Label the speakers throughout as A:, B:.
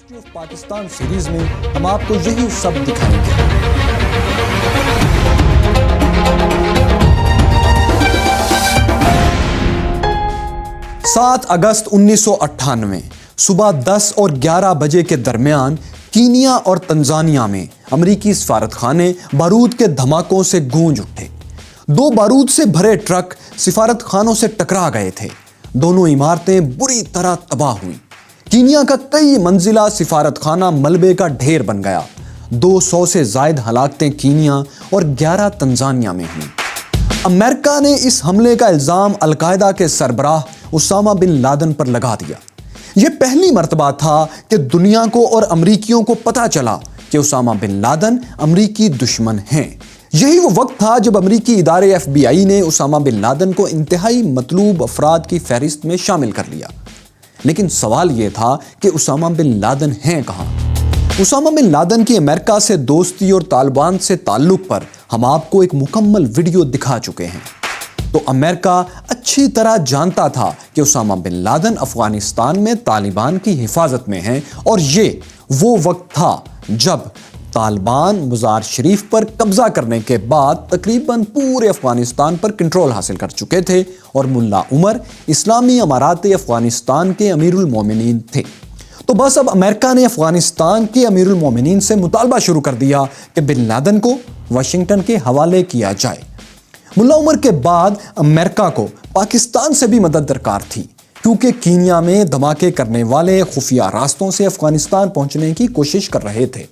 A: History of Pakistan series میں ہم آپ کو یہی سب دکھائیں گے۔ 7 اگست 1998 صبح 10 اور 11 بجے کے درمیان کینیا اور تنزانیہ میں امریکی سفارت خانے بارود کے دھماکوں سے گونج اٹھے۔ 2 بارود سے بھرے ٹرک سفارت خانوں سے ٹکرا گئے تھے۔ دونوں عمارتیں بری طرح تباہ ہوئیں۔ کینیا کا کئی منزلہ سفارت خانہ ملبے کا ڈھیر بن گیا۔ 200 سے زائد ہلاکتیں کینیا اور 11 تنزانیہ میں ہوئیں۔ امریکہ نے اس حملے کا الزام القاعدہ کے سربراہ اسامہ بن لادن پر لگا دیا۔ یہ پہلی مرتبہ تھا کہ دنیا کو اور امریکیوں کو پتہ چلا کہ اسامہ بن لادن امریکی دشمن ہیں۔ یہی وہ وقت تھا جب امریکی ادارے FBI نے اسامہ بن لادن کو انتہائی مطلوب افراد کی فہرست میں شامل کر لیا۔ لیکن سوال یہ تھا کہ اسامہ بن لادن ہیں کہاں؟ اسامہ بن لادن کی امریکہ سے دوستی اور طالبان سے تعلق پر ہم آپ کو ایک مکمل ویڈیو دکھا چکے ہیں۔ تو امریکہ اچھی طرح جانتا تھا کہ اسامہ بن لادن افغانستان میں طالبان کی حفاظت میں ہیں، اور یہ وہ وقت تھا جب طالبان مزار شریف پر قبضہ کرنے کے بعد تقریباً پورے افغانستان پر کنٹرول حاصل کر چکے تھے، اور ملا عمر اسلامی امارات افغانستان کے امیر المومنین تھے۔ تو بس اب امریکہ نے افغانستان کے امیر المومنین سے مطالبہ شروع کر دیا کہ بن لادن کو واشنگٹن کے حوالے کیا جائے۔ ملا عمر کے بعد امریکہ کو پاکستان سے بھی مدد درکار تھی، کیونکہ کینیا میں دھماکے کرنے والے خفیہ راستوں سے افغانستان پہنچنے کی کوشش کر رہے تھے،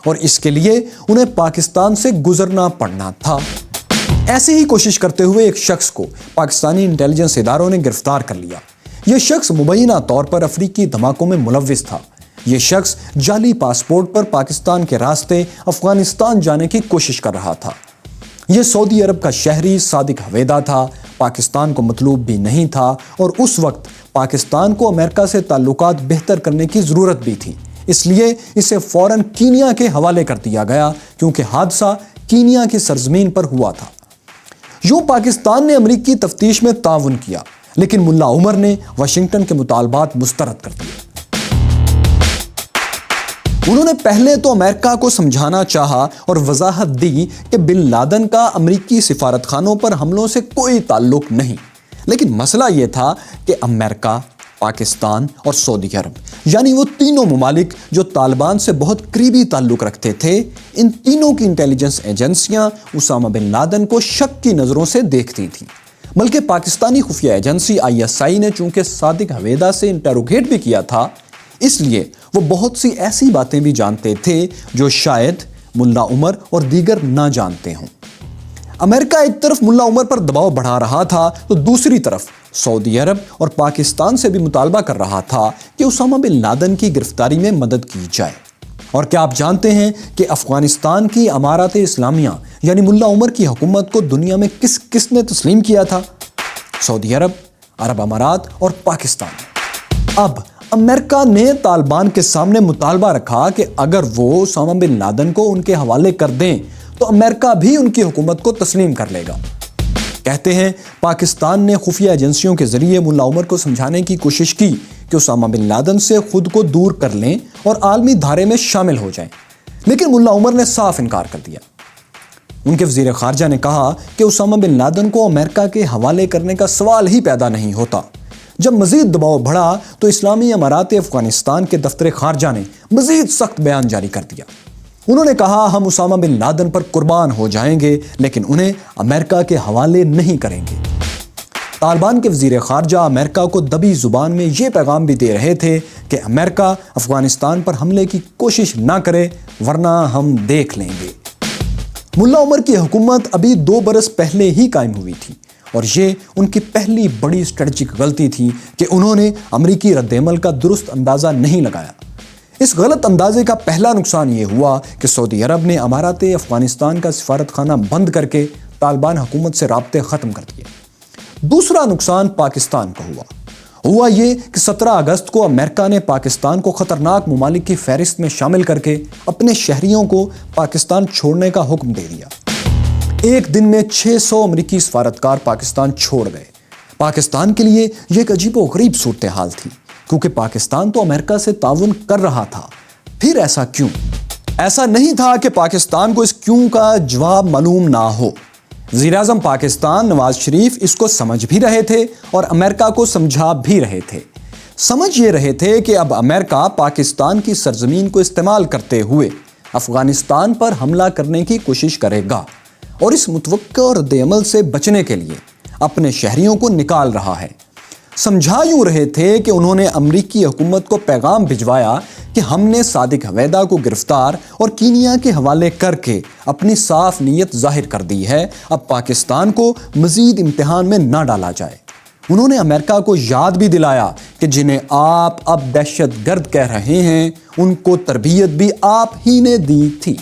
A: اور اس کے لیے انہیں پاکستان سے گزرنا پڑنا تھا۔ ایسی ہی کوشش کرتے ہوئے ایک شخص کو پاکستانی انٹیلیجنس اداروں نے گرفتار کر لیا۔ یہ شخص مبینہ طور پر افریقی دھماکوں میں ملوث تھا۔ یہ شخص جعلی پاسپورٹ پر پاکستان کے راستے افغانستان جانے کی کوشش کر رہا تھا۔ یہ سعودی عرب کا شہری صادق حویدہ تھا، پاکستان کو مطلوب بھی نہیں تھا، اور اس وقت پاکستان کو امریکہ سے تعلقات بہتر کرنے کی ضرورت بھی تھی۔ اس لیے اسے فوراً کینیا کے حوالے کر دیا گیا، کیونکہ حادثہ کینیا کی سرزمین پر ہوا تھا۔ یوں پاکستان نے امریکی تفتیش میں تعاون کیا، لیکن ملا عمر نے واشنگٹن کے مطالبات مسترد کر دیے۔ انہوں نے پہلے تو امریکہ کو سمجھانا چاہا اور وضاحت دی کہ بن لادن کا امریکی سفارت خانوں پر حملوں سے کوئی تعلق نہیں، لیکن مسئلہ یہ تھا کہ امریکہ، پاکستان اور سعودی عرب، یعنی وہ تینوں ممالک جو طالبان سے بہت قریبی تعلق رکھتے تھے، ان تینوں کی انٹیلیجنس ایجنسیاں اسامہ بن لادن کو شک کی نظروں سے دیکھتی تھیں۔ بلکہ پاکستانی خفیہ ایجنسی ISI نے چونکہ صادق حویدہ سے انٹروگیٹ بھی کیا تھا، اس لیے وہ بہت سی ایسی باتیں بھی جانتے تھے جو شاید ملا عمر اور دیگر نہ جانتے ہوں۔ امریکہ ایک طرف ملا عمر پر دباؤ بڑھا رہا تھا، تو دوسری طرف سعودی عرب اور پاکستان سے بھی مطالبہ کر رہا تھا کہ اسامہ بن لادن کی گرفتاری میں مدد کی جائے۔ اور کیا آپ جانتے ہیں کہ افغانستان کی امارات اسلامیہ یعنی ملا عمر کی حکومت کو دنیا میں کس کس نے تسلیم کیا تھا؟ سعودی عرب، عرب امارات اور پاکستان۔ اب امریکہ نے طالبان کے سامنے مطالبہ رکھا کہ اگر وہ اسامہ بن لادن کو ان کے حوالے کر دیں تو امریکہ بھی ان کی حکومت کو تسلیم کر لے گا۔ کہتے ہیں پاکستان نے خفیہ ایجنسیوں کے ذریعے ملا عمر کو سمجھانے کی کوشش کی کہ اسامہ بن لادن سے خود کو دور کر لیں اور عالمی دھارے میں شامل ہو جائیں، لیکن ملا عمر نے صاف انکار کر دیا۔ ان کے وزیر خارجہ نے کہا کہ اسامہ بن لادن کو امریکہ کے حوالے کرنے کا سوال ہی پیدا نہیں ہوتا۔ جب مزید دباؤ بڑھا تو اسلامی امارات افغانستان کے دفتر خارجہ نے مزید سخت بیان جاری کر دیا۔ انہوں نے کہا ہم اسامہ بن لادن پر قربان ہو جائیں گے، لیکن انہیں امریکہ کے حوالے نہیں کریں گے۔ طالبان کے وزیر خارجہ امریکہ کو دبی زبان میں یہ پیغام بھی دے رہے تھے کہ امریکہ افغانستان پر حملے کی کوشش نہ کرے، ورنہ ہم دیکھ لیں گے۔ ملا عمر کی حکومت ابھی 2 برس پہلے ہی قائم ہوئی تھی، اور یہ ان کی پہلی بڑی اسٹریٹجک غلطی تھی کہ انہوں نے امریکی رد عمل کا درست اندازہ نہیں لگایا۔ اس غلط اندازے کا پہلا نقصان یہ ہوا کہ سعودی عرب نے امارات افغانستان کا سفارت خانہ بند کر کے طالبان حکومت سے رابطے ختم کر دیے۔ دوسرا نقصان پاکستان کو ہوا یہ کہ 17 اگست کو امریکہ نے پاکستان کو خطرناک ممالک کی فہرست میں شامل کر کے اپنے شہریوں کو پاکستان چھوڑنے کا حکم دے دیا۔ ایک دن میں 600 امریکی سفارتکار پاکستان چھوڑ گئے۔ پاکستان کے لیے یہ ایک عجیب و غریب صورتحال تھی، کیونکہ پاکستان تو امریکہ سے تعاون کر رہا تھا، پھر ایسا کیوں؟ ایسا نہیں تھا کہ پاکستان کو اس کیوں کا جواب معلوم نہ ہو۔ وزیر اعظم پاکستان نواز شریف اس کو سمجھ بھی رہے تھے اور امریکہ کو سمجھا بھی رہے تھے۔ سمجھ یہ رہے تھے کہ اب امریکہ پاکستان کی سرزمین کو استعمال کرتے ہوئے افغانستان پر حملہ کرنے کی کوشش کرے گا اور اس متوقع رد عمل سے بچنے کے لیے اپنے شہریوں کو نکال رہا ہے۔ سمجھا یوں رہے تھے کہ انہوں نے امریکی حکومت کو پیغام بھجوایا کہ ہم نے صادق حویدہ کو گرفتار اور کینیا کے حوالے کر کے اپنی صاف نیت ظاہر کر دی ہے، اب پاکستان کو مزید امتحان میں نہ ڈالا جائے۔ انہوں نے امریکہ کو یاد بھی دلایا کہ جنہیں آپ اب دہشت گرد کہہ رہے ہیں ان کو تربیت بھی آپ ہی نے دی تھی۔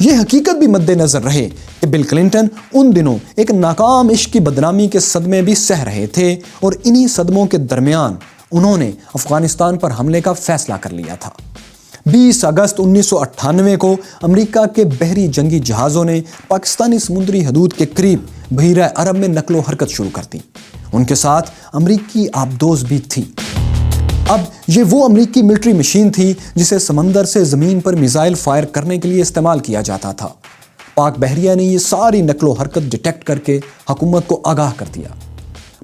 A: یہ حقیقت بھی مد نظر رہے کہ بل کلنٹن ان دنوں ایک ناکام عشق کی بدنامی کے صدمے بھی سہ رہے تھے اور انہی صدموں کے درمیان انہوں نے افغانستان پر حملے کا فیصلہ کر لیا تھا۔ 20 اگست 1998 کو امریکہ کے بحری جنگی جہازوں نے پاکستانی سمندری حدود کے قریب بحیرہ عرب میں نقل و حرکت شروع کر دی۔ ان کے ساتھ امریکی آبدوز بھی تھی۔ اب یہ وہ امریکی ملٹری مشین تھی جسے سمندر سے زمین پر میزائل فائر کرنے کے لیے استعمال کیا جاتا تھا۔ پاک بحریہ نے یہ ساری نقل و حرکت ڈیٹیکٹ کر کے حکومت کو آگاہ کر دیا۔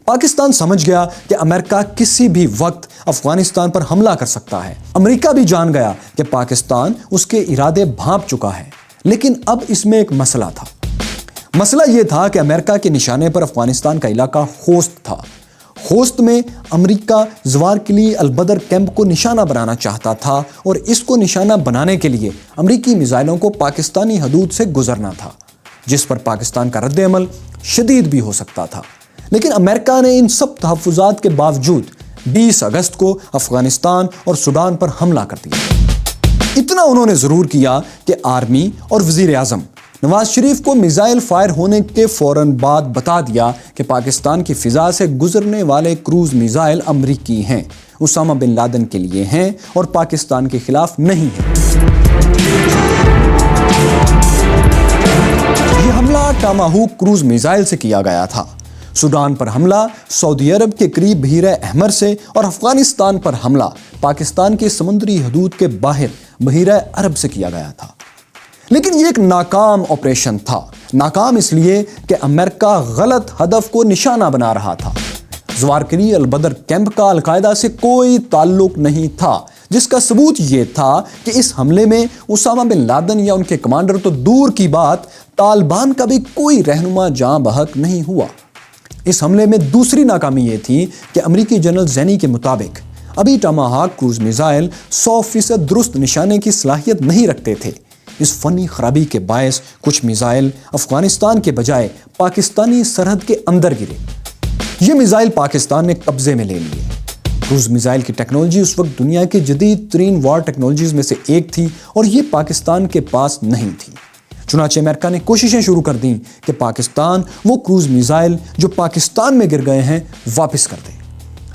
A: پاکستان سمجھ گیا کہ امریکہ کسی بھی وقت افغانستان پر حملہ کر سکتا ہے۔ امریکہ بھی جان گیا کہ پاکستان اس کے ارادے بھانپ چکا ہے، لیکن اب اس میں ایک مسئلہ تھا۔ مسئلہ یہ تھا کہ امریکہ کے نشانے پر افغانستان کا علاقہ خوست تھا۔ خوست میں امریکہ زوارقلی البدر کیمپ کو نشانہ بنانا چاہتا تھا اور اس کو نشانہ بنانے کے لیے امریکی میزائلوں کو پاکستانی حدود سے گزرنا تھا، جس پر پاکستان کا رد عمل شدید بھی ہو سکتا تھا۔ لیکن امریکہ نے ان سب تحفظات کے باوجود 20 اگست کو افغانستان اور سوڈان پر حملہ کر دیا۔ اتنا انہوں نے ضرور کیا کہ آرمی اور وزیر اعظم نواز شریف کو میزائل فائر ہونے کے فوراً بعد بتا دیا کہ پاکستان کی فضا سے گزرنے والے کروز میزائل امریکی ہیں، اسامہ بن لادن کے لیے ہیں اور پاکستان کے خلاف نہیں ہیں۔ یہ حملہ ٹاماہوک کروز میزائل سے کیا گیا تھا۔ سوڈان پر حملہ سعودی عرب کے قریب بحیرہ احمر سے اور افغانستان پر حملہ پاکستان کے سمندری حدود کے باہر بحیرہ عرب سے کیا گیا تھا۔ لیکن یہ ایک ناکام آپریشن تھا۔ ناکام اس لیے کہ امریکہ غلط ہدف کو نشانہ بنا رہا تھا۔ زوارقلی البدر کیمپ کا القاعدہ سے کوئی تعلق نہیں تھا، جس کا ثبوت یہ تھا کہ اس حملے میں اسامہ بن لادن یا ان کے کمانڈر تو دور کی بات، طالبان کا بھی کوئی رہنما جاں بحق نہیں ہوا۔ اس حملے میں دوسری ناکامی یہ تھی کہ امریکی جنرل زینی کے مطابق ابھی ٹاماہاک کروز میزائل 100% درست نشانے کی صلاحیت نہیں رکھتے تھے۔ اس فنی خرابی کے باعث کچھ میزائل افغانستان کے بجائے پاکستانی سرحد کے اندر گرے۔ یہ میزائل پاکستان نے قبضے میں لے لیے۔ کروز میزائل کی ٹیکنالوجی اس وقت دنیا کی جدید ترین وار ٹیکنالوجیز میں سے ایک تھی اور یہ پاکستان کے پاس نہیں تھی۔ چنانچہ امریکہ نے کوششیں شروع کر دیں کہ پاکستان وہ کروز میزائل جو پاکستان میں گر گئے ہیں واپس کر دے۔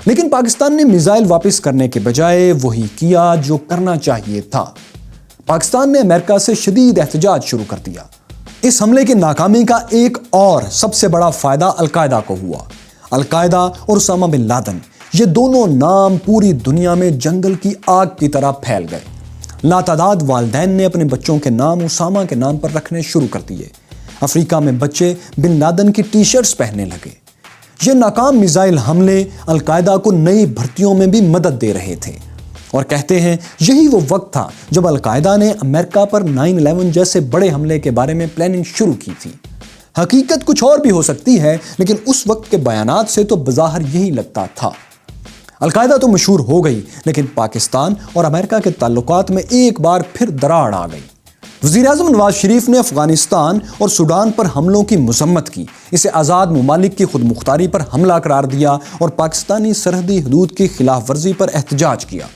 A: لیکن پاکستان نے میزائل واپس کرنے کے بجائے وہی کیا جو کرنا چاہیے تھا۔ پاکستان نے امریکہ سے شدید احتجاج شروع کر دیا۔ اس حملے کی ناکامی کا ایک اور سب سے بڑا فائدہ القاعدہ کو ہوا۔ القاعدہ اور اسامہ بن لادن، یہ دونوں نام پوری دنیا میں جنگل کی آگ کی طرح پھیل گئے۔ لاتعداد والدین نے اپنے بچوں کے نام اسامہ کے نام پر رکھنے شروع کر دیے۔ افریقہ میں بچے بن لادن کی ٹی شرٹس پہننے لگے۔ یہ ناکام میزائل حملے القاعدہ کو نئی بھرتیوں میں بھی مدد دے رہے تھے، اور کہتے ہیں یہی وہ وقت تھا جب القاعدہ نے امریکہ پر 9/11 جیسے بڑے حملے کے بارے میں پلاننگ شروع کی تھی۔ حقیقت کچھ اور بھی ہو سکتی ہے، لیکن اس وقت کے بیانات سے تو بظاہر یہی لگتا تھا۔ القاعدہ تو مشہور ہو گئی، لیکن پاکستان اور امریکہ کے تعلقات میں ایک بار پھر دراڑ آ گئی۔ وزیر اعظم نواز شریف نے افغانستان اور سوڈان پر حملوں کی مذمت کی، اسے آزاد ممالک کی خود مختاری پر حملہ قرار دیا اور پاکستانی سرحدی حدود کی خلاف ورزی پر احتجاج کیا۔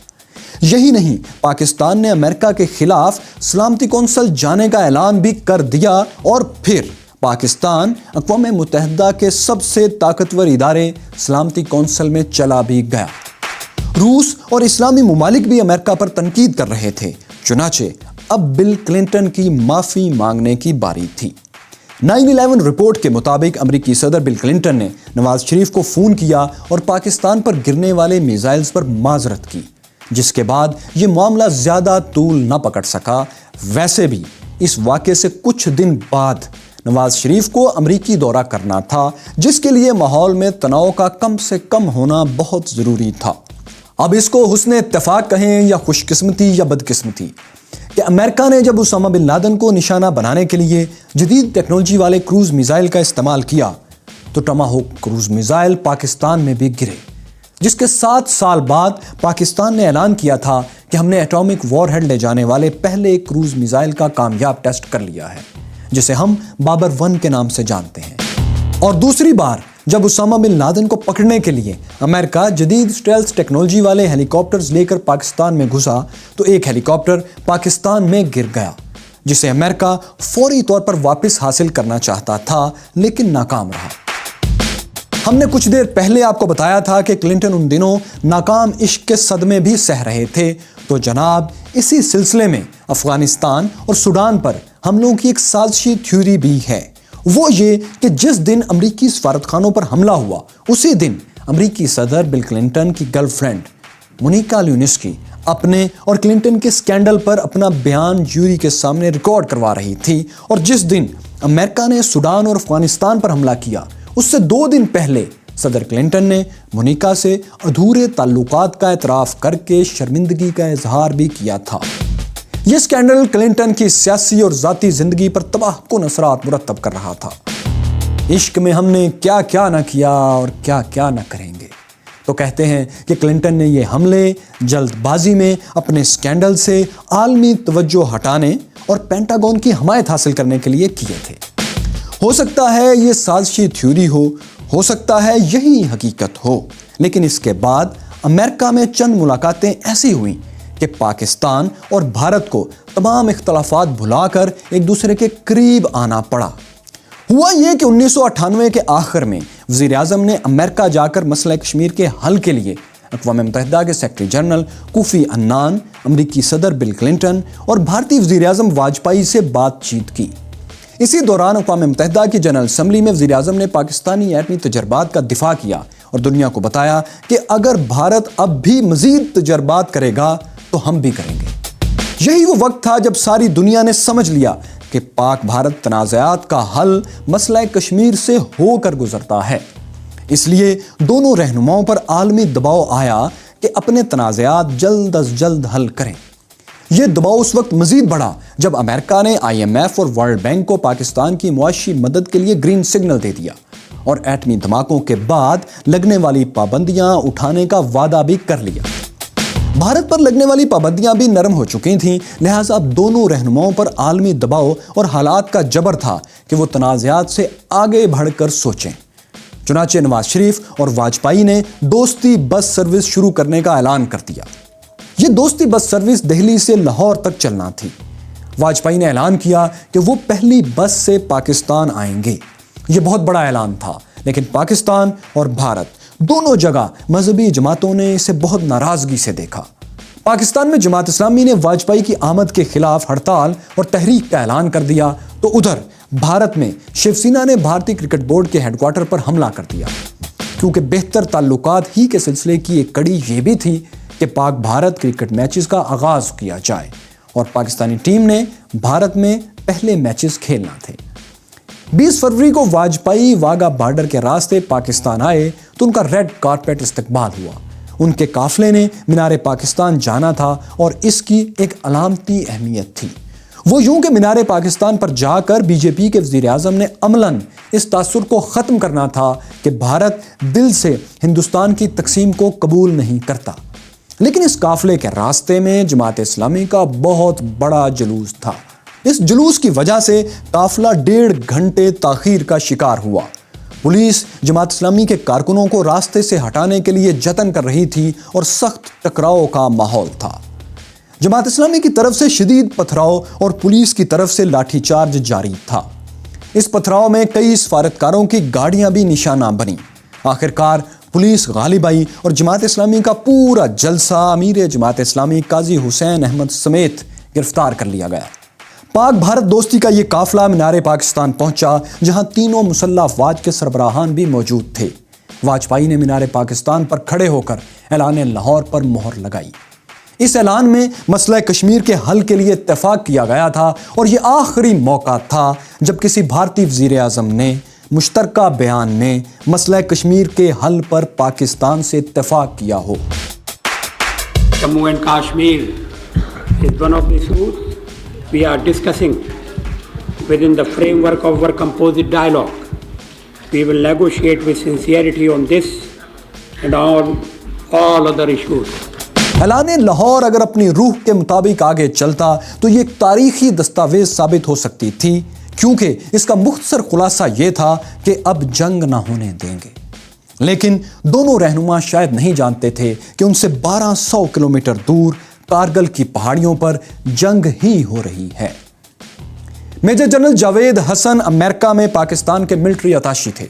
A: یہی نہیں، پاکستان نے امریکہ کے خلاف سلامتی کونسل جانے کا اعلان بھی کر دیا اور پھر پاکستان اقوام متحدہ کے سب سے طاقتور ادارے سلامتی کونسل میں چلا بھی گیا۔ روس اور اسلامی ممالک بھی امریکہ پر تنقید کر رہے تھے، چنانچہ اب بل کلنٹن کی معافی مانگنے کی باری تھی۔ 9/11 رپورٹ کے مطابق امریکی صدر بل کلنٹن نے نواز شریف کو فون کیا اور پاکستان پر گرنے والے میزائلز پر معذرت کی، جس کے بعد یہ معاملہ زیادہ طول نہ پکڑ سکا۔ ویسے بھی اس واقعے سے کچھ دن بعد نواز شریف کو امریکی دورہ کرنا تھا، جس کے لیے ماحول میں تناؤ کا کم سے کم ہونا بہت ضروری تھا۔ اب اس کو حسن اتفاق کہیں یا خوش قسمتی یا بدقسمتی کہ امریکہ نے جب اسامہ بن لادن کو نشانہ بنانے کے لیے جدید ٹیکنالوجی والے کروز میزائل کا استعمال کیا تو ٹماہوک کروز میزائل پاکستان میں بھی گرے، جس کے 7 سال بعد پاکستان نے اعلان کیا تھا کہ ہم نے ایٹامک وار ہیڈ لے جانے والے پہلے کروز میزائل کا کامیاب ٹیسٹ کر لیا ہے، جسے ہم بابر 1 کے نام سے جانتے ہیں۔ اور دوسری بار جب اسامہ بن لادن کو پکڑنے کے لیے امریکہ جدید اسٹیلتھ ٹیکنالوجی والے ہیلی کاپٹرز لے کر پاکستان میں گھسا تو ایک ہیلی کاپٹر پاکستان میں گر گیا، جسے امریکہ فوری طور پر واپس حاصل کرنا چاہتا تھا لیکن ناکام رہا۔ ہم نے کچھ دیر پہلے آپ کو بتایا تھا کہ کلنٹن ان دنوں ناکام عشق کے صدمے بھی سہ رہے تھے، تو جناب اسی سلسلے میں افغانستان اور سوڈان پر حملوں کی ایک سازشی تھیوری بھی ہے۔ وہ یہ کہ جس دن امریکی سفارتخانوں پر حملہ ہوا اسی دن امریکی صدر بل کلنٹن کی گرل فرینڈ مونیکا لیونسکی اپنے اور کلنٹن کے سکینڈل پر اپنا بیان جیوری کے سامنے ریکارڈ کروا رہی تھی، اور جس دن امریکہ نے سوڈان اور افغانستان پر حملہ کیا اس سے 2 دن پہلے صدر کلنٹن نے مونیکا سے ادھورے تعلقات کا اعتراف کر کے شرمندگی کا اظہار بھی کیا تھا۔ یہ سکینڈل کلنٹن کی سیاسی اور ذاتی زندگی پر تباہ کن اثرات مرتب کر رہا تھا۔ عشق میں ہم نے کیا کیا نہ کیا اور کیا کیا نہ کریں گے، تو کہتے ہیں کہ کلنٹن نے یہ حملے جلد بازی میں اپنے سکینڈل سے عالمی توجہ ہٹانے اور پینٹاگون کی حمایت حاصل کرنے کے لیے کیے تھے۔ ہو سکتا ہے یہ سازشی تھیوری ہو سکتا ہے یہی حقیقت ہو، لیکن اس کے بعد امریکہ میں چند ملاقاتیں ایسی ہوئیں کہ پاکستان اور بھارت کو تمام اختلافات بھلا کر ایک دوسرے کے قریب آنا پڑا۔ ہوا یہ کہ 1998 کے آخر میں وزیر اعظم نے امریکہ جا کر مسئلہ کشمیر کے حل کے لیے اقوام متحدہ کے سیکرٹری جنرل کوفی عنان، امریکی صدر بل کلنٹن اور بھارتی وزیر اعظم واجپئی سے بات چیت کی۔ اسی دوران اقوام متحدہ کی جنرل اسمبلی میں وزیر اعظم نے پاکستانی ایٹمی تجربات کا دفاع کیا اور دنیا کو بتایا کہ اگر بھارت اب بھی مزید تجربات کرے گا تو ہم بھی کریں گے۔ یہی وہ وقت تھا جب ساری دنیا نے سمجھ لیا کہ پاک بھارت تنازعات کا حل مسئلہ کشمیر سے ہو کر گزرتا ہے۔ اس لیے دونوں رہنماؤں پر عالمی دباؤ آیا کہ اپنے تنازعات جلد از جلد حل کریں۔ یہ دباؤ اس وقت مزید بڑھا جب امریکہ نے IMF اور ورلڈ بینک کو پاکستان کی معاشی مدد کے لیے گرین سگنل دے دیا اور ایٹمی دھماکوں کے بعد لگنے والی پابندیاں اٹھانے کا وعدہ بھی کر لیا۔ بھارت پر لگنے والی پابندیاں بھی نرم ہو چکی تھیں، لہٰذا اب دونوں رہنماؤں پر عالمی دباؤ اور حالات کا جبر تھا کہ وہ تنازعات سے آگے بڑھ کر سوچیں۔ چنانچہ نواز شریف اور واجپئی نے دوستی بس سروس شروع کرنے کا اعلان کر دیا۔ یہ دوستی بس سروس دہلی سے لاہور تک چلنا تھی۔ واجپئی نے اعلان کیا کہ وہ پہلی بس سے پاکستان آئیں گے۔ یہ بہت بڑا اعلان تھا، لیکن پاکستان اور بھارت دونوں جگہ مذہبی جماعتوں نے اسے بہت ناراضگی سے دیکھا۔ پاکستان میں جماعت اسلامی نے واجپئی کی آمد کے خلاف ہڑتال اور تحریک کا اعلان کر دیا، تو ادھر بھارت میں شیو سینا نے بھارتی کرکٹ بورڈ کے ہیڈ کوارٹر پر حملہ کر دیا، کیونکہ بہتر تعلقات ہی کے سلسلے کی ایک کڑی یہ بھی تھی کہ پاک بھارت کرکٹ میچز کا آغاز کیا جائے، اور پاکستانی ٹیم نے بھارت میں پہلے میچز کھیلنا تھے۔ 20 فروری کو واجپئی واگا بارڈر کے راستے پاکستان آئے تو ان کا ریڈ کارپیٹ استقبال ہوا۔ ان کے قافلے نے مینار پاکستان جانا تھا اور اس کی ایک علامتی اہمیت تھی۔ وہ یوں کہ مینار پاکستان پر جا کر BJP کے وزیر اعظم نے عملاً اس تاثر کو ختم کرنا تھا کہ بھارت دل سے ہندوستان کی تقسیم کو قبول نہیں کرتا۔ لیکن اس قافلے کے راستے میں جماعت اسلامی کا بہت بڑا جلوس تھا۔ اس جلوس کی وجہ سے قافلہ 1.5 گھنٹے تاخیر کا شکار ہوا۔ پولیس جماعت اسلامی کے کارکنوں کو راستے سے ہٹانے کے لیے جتن کر رہی تھی اور سخت ٹکراؤ کا ماحول تھا۔ جماعت اسلامی کی طرف سے شدید پتھراؤ اور پولیس کی طرف سے لاٹھی چارج جاری تھا۔ اس پتھراؤ میں کئی سفارتکاروں کی گاڑیاں بھی نشانہ بنیں۔ آخرکار پولیس غالب آئی اور جماعت اسلامی کا پورا جلسہ امیر جماعت اسلامی قاضی حسین احمد سمیت گرفتار کر لیا گیا۔ پاک بھارت دوستی کا یہ قافلہ مینار پاکستان پہنچا، جہاں تینوں مسلح افواج کے سربراہان بھی موجود تھے۔ واجپئی نے مینار پاکستان پر کھڑے ہو کر اعلان لاہور پر مہر لگائی۔ اس اعلان میں مسئلہ کشمیر کے حل کے لیے اتفاق کیا گیا تھا اور یہ آخری موقع تھا جب کسی بھارتی وزیر اعظم نے مشترکہ بیان میں مسئلہ کشمیر کے حل پر پاکستان سے اتفاق کیا ہو۔
B: Jammu and Kashmir is one of the issues we are discussing within the framework of our composite dialogue. We will negotiate with sincerity on this and on all other issues.
A: اعلان لاہور اگر اپنی روح کے مطابق آگے چلتا تو یہ ایک تاریخی دستاویز ثابت ہو سکتی تھی، کیونکہ اس کا مختصر خلاصہ یہ تھا کہ اب جنگ نہ ہونے دیں گے۔ لیکن دونوں رہنما شاید نہیں جانتے تھے کہ ان سے 1200 کلومیٹر دور کارگل کی پہاڑیوں پر جنگ ہی ہو رہی ہے۔ میجر جنرل جاوید حسن امریکہ میں پاکستان کے ملٹری اتاشی تھے۔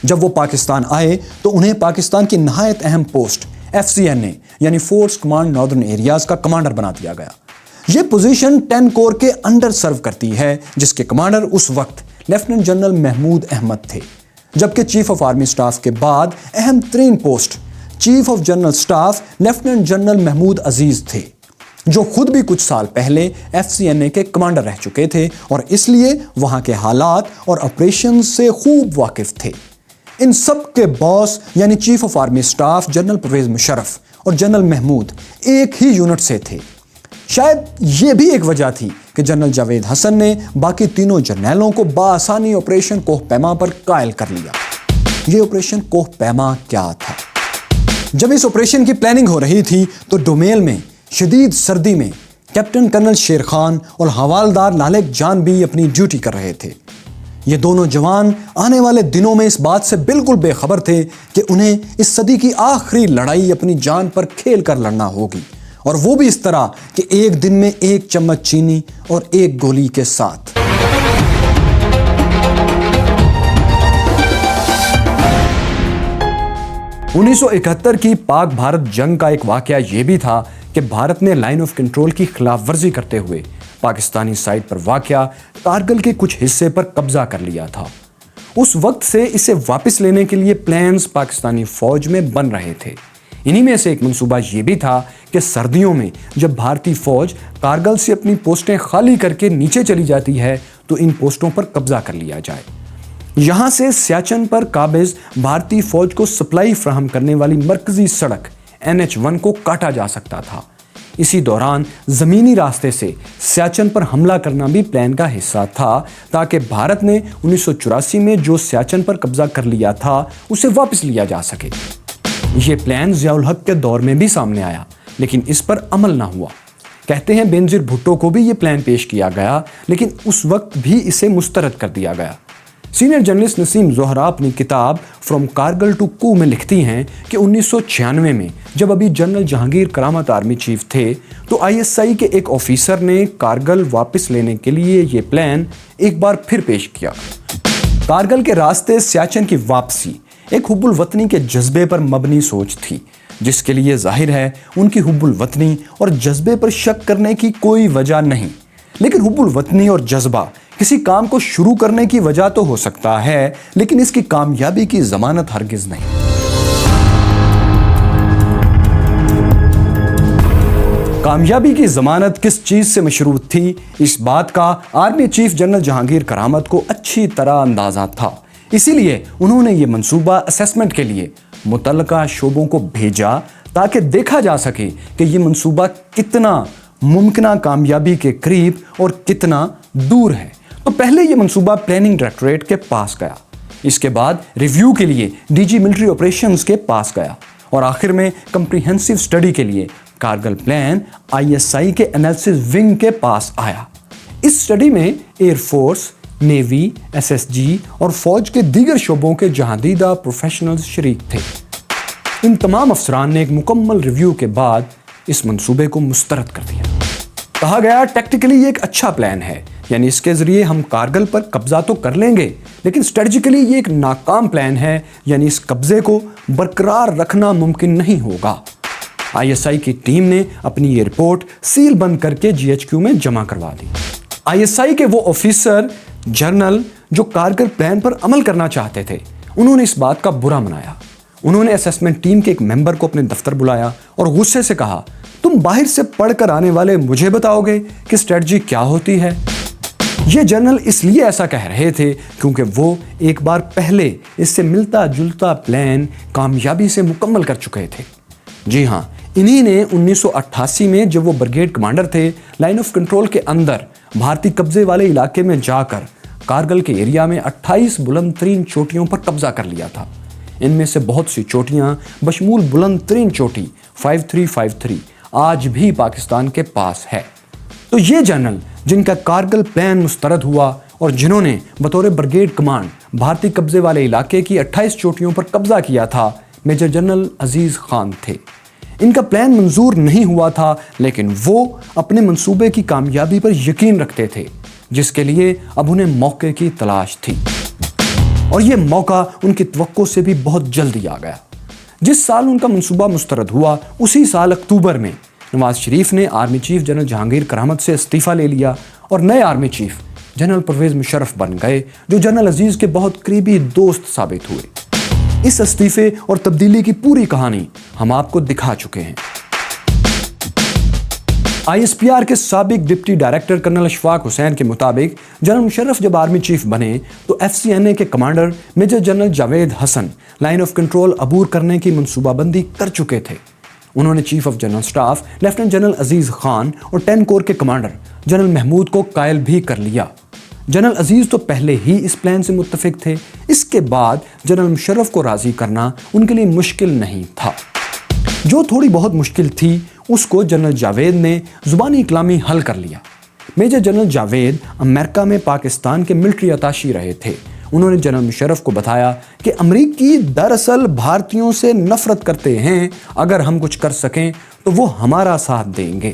A: جب وہ پاکستان آئے تو انہیں پاکستان کی نہایت اہم پوسٹ FCNA یعنی فورس کمانڈ ناردرن ایریاز کا کمانڈر بنا دیا گیا۔ یہ پوزیشن 10 کور کے انڈر سرو کرتی ہے، جس کے کمانڈر اس وقت لیفٹیننٹ جنرل محمود احمد تھے، جبکہ چیف آف آرمی سٹاف کے بعد اہم ترین post chief of general staff lieutenant general Mahmood Aziz تھے، جو خود بھی کچھ سال پہلے FCNA کے کمانڈر رہ چکے تھے اور اس لیے وہاں کے حالات اور آپریشن سے خوب واقف تھے۔ ان سب کے باس یعنی chief of army staff general Pervez Musharraf اور جنرل محمود ایک ہی یونٹ سے تھے۔ شاید یہ بھی ایک وجہ تھی کہ جنرل جاوید حسن نے باقی تینوں جرنیلوں کو بآسانی آپریشن کوہ پیما پر قائل کر لیا۔ یہ آپریشن کوہ پیما کیا تھا؟ جب اس آپریشن کی پلاننگ ہو رہی تھی تو ڈومیل میں شدید سردی میں کیپٹن کرنل شیر خان اور حوالدار لالک جان بھی اپنی ڈیوٹی کر رہے تھے۔ یہ دونوں جوان آنے والے دنوں میں اس بات سے بالکل بے خبر تھے کہ انہیں اس صدی کی آخری لڑائی اپنی جان پر کھیل کر لڑنا ہوگی، اور وہ بھی اس طرح کہ ایک دن میں 1 چمچ چینی اور 1 گولی کے ساتھ۔ انیس سو 71 کی پاک بھارت جنگ کا ایک واقعہ یہ بھی تھا کہ بھارت نے لائن آف کنٹرول کی خلاف ورزی کرتے ہوئے پاکستانی سائٹ پر واقع کارگل کے کچھ حصے پر قبضہ کر لیا تھا۔ اس وقت سے اسے واپس لینے کے لیے پلانز پاکستانی فوج میں بن رہے تھے۔ انہی میں سے ایک منصوبہ یہ بھی تھا کہ سردیوں میں جب بھارتی فوج کارگل سے اپنی پوسٹیں خالی کر کے نیچے چلی جاتی ہے تو ان پوسٹوں پر قبضہ کر لیا جائے۔ یہاں سے سیاچن پر قابض بھارتی فوج کو سپلائی فراہم کرنے والی مرکزی سڑک NH1 کو کاٹا جا سکتا تھا۔ اسی دوران زمینی راستے سے سیاچن پر حملہ کرنا بھی پلان کا حصہ تھا، تاکہ بھارت نے 1984 میں جو سیاچن پر قبضہ کر لیا تھا اسے واپس لیا جا سکے۔ یہ پلان ضیاء الحق کے دور میں بھی سامنے آیا، لیکن اس پر عمل نہ ہوا۔ کہتے ہیں بینظیر بھٹو کو بھی یہ پلان پیش کیا گیا، لیکن اس وقت بھی اسے مسترد کر دیا گیا۔ سینئر جرنلسٹ نسیم زہرا اپنی کتاب فرام کارگل ٹو کو میں لکھتی ہیں کہ 1996 میں جب ابھی جنرل جہانگیر کرامت آرمی چیف تھے تو ISI کے ایک آفیسر نے کارگل واپس لینے کے لیے یہ پلان ایک بار پھر پیش کیا۔ کارگل کے راستے سیاچن کی واپسی ایک حب الوطنی کے جذبے پر مبنی سوچ تھی، جس کے لیے ظاہر ہے ان کی حب الوطنی اور جذبے پر شک کرنے کی کوئی وجہ نہیں۔ لیکن حب الوطنی اور جذبہ کسی کام کو شروع کرنے کی وجہ تو ہو سکتا ہے، لیکن اس کی کامیابی کی ضمانت ہرگز نہیں۔ کامیابی کی ضمانت کس چیز سے مشروط تھی، اس بات کا آرمی چیف جنرل جہانگیر کرامت کو اچھی طرح اندازہ تھا۔ اسی لیے انہوں نے یہ منصوبہ اسیسمنٹ کے لیے متعلقہ شعبوں کو بھیجا تاکہ دیکھا جا سکے کہ یہ منصوبہ کتنا ممکنہ کامیابی کے قریب اور کتنا دور ہے۔ تو پہلے یہ منصوبہ پلاننگ ڈائریکٹوریٹ کے پاس گیا، اس کے بعد ریویو کے لیے DG ملٹری آپریشنز کے پاس گیا، اور آخر میں کمپریہنسو اسٹڈی کے لیے کارگل پلان ISI کے انالیسس ونگ کے پاس آیا۔ اس اسٹڈی میں ایئر فورس، نیوی، SSG اور فوج کے دیگر شعبوں کے جہاندیدہ پروفیشنلز شریک تھے۔ ان تمام افسران نے ایک مکمل ریویو کے بعد اس منصوبے کو مسترد کر دیا۔ کہا گیا ٹیکٹیکلی یہ ایک اچھا پلان ہے، یعنی اس کے ذریعے ہم کارگل پر قبضہ تو کر لیں گے، لیکن اسٹریٹجیکلی یہ ایک ناکام پلان ہے، یعنی اس قبضے کو برقرار رکھنا ممکن نہیں ہوگا۔ ISI کی ٹیم نے اپنی یہ رپورٹ سیل بند کر کے GHQ میں جمع کروا دی۔ ISI کے وہ آفیسر جرنل جو کارگل پلان پر عمل کرنا چاہتے تھے، انہوں نے اس بات کا برا منایا۔ انہوں نے اسیسمنٹ ٹیم کے ایک ممبر کو اپنے دفتر بلایا اور غصے سے کہا، تم باہر سے پڑھ کر آنے والے مجھے بتاؤ گے کہ اسٹریٹجی کیا ہوتی ہے؟ یہ جنرل اس لیے ایسا کہہ رہے تھے کیونکہ وہ ایک بار پہلے اس سے ملتا جلتا پلان کامیابی سے مکمل کر چکے تھے۔ جی ہاں، انہی نے 1988 میں جب وہ بریگیڈ کمانڈر تھے، لائن آف کنٹرول کے اندر بھارتی قبضے والے علاقے میں جا کر کارگل کے ایریا میں 28 بلند ترین چوٹیوں پر قبضہ کر لیا تھا۔ ان میں سے بہت سی چوٹیاں بشمول بلند ترین چوٹی 5353 آج بھی پاکستان کے پاس ہے۔ تو یہ جنرل جن کا کارگل پلان مسترد ہوا اور جنہوں نے بطور بریگیڈ کمانڈ بھارتی قبضے والے علاقے کی 28 چوٹیوں پر قبضہ کیا تھا، میجر جنرل عزیز خان تھے۔ ان کا پلان منظور نہیں ہوا تھا، لیکن وہ اپنے منصوبے کی کامیابی پر یقین رکھتے تھے، جس کے لیے اب انہیں موقع کی تلاش تھی۔ اور یہ موقع ان کی توقع سے بھی بہت جلدی آ گیا۔ جس سال ان کا منصوبہ مسترد ہوا، اسی سال اکتوبر میں نواز شریف نے آرمی چیف جنرل جہانگیر کرامت سے استعفیٰ لے لیا اور نئے army chief general Pervez Musharraf بن گئے، جو جنرل عزیز کے بہت قریبی دوست ثابت ہوئے۔ اس استعفے اور تبدیلی کی پوری کہانی ہم آپ کو دکھا چکے ہیں۔ ISPR کے سابق ڈپٹی ڈائریکٹر کرنل اشفاق حسین کے مطابق جنرل مشرف جب آرمی چیف بنے تو FCNA کے commander major general Javed Hassan line of control عبور کرنے کی منصوبہ بندی کر چکے تھے۔ انہوں نے chief of general staff lieutenant general Aziz Khan اور 10 کور کے کمانڈر جنرل محمود کو قائل بھی کر لیا۔ جنرل عزیز تو پہلے ہی اس پلان سے متفق تھے، اس کے بعد جنرل مشرف کو راضی کرنا ان کے لیے مشکل نہیں تھا۔ جو تھوڑی بہت مشکل تھی اس کو جنرل جاوید نے زبانی کلامی حل کر لیا۔ میجر جنرل جاوید امریکہ میں پاکستان کے ملٹری اتاشی رہے تھے۔ انہوں نے جنرل مشرف کو بتایا کہ امریکی دراصل بھارتیوں سے نفرت کرتے ہیں، اگر ہم کچھ کر سکیں تو وہ ہمارا ساتھ دیں گے۔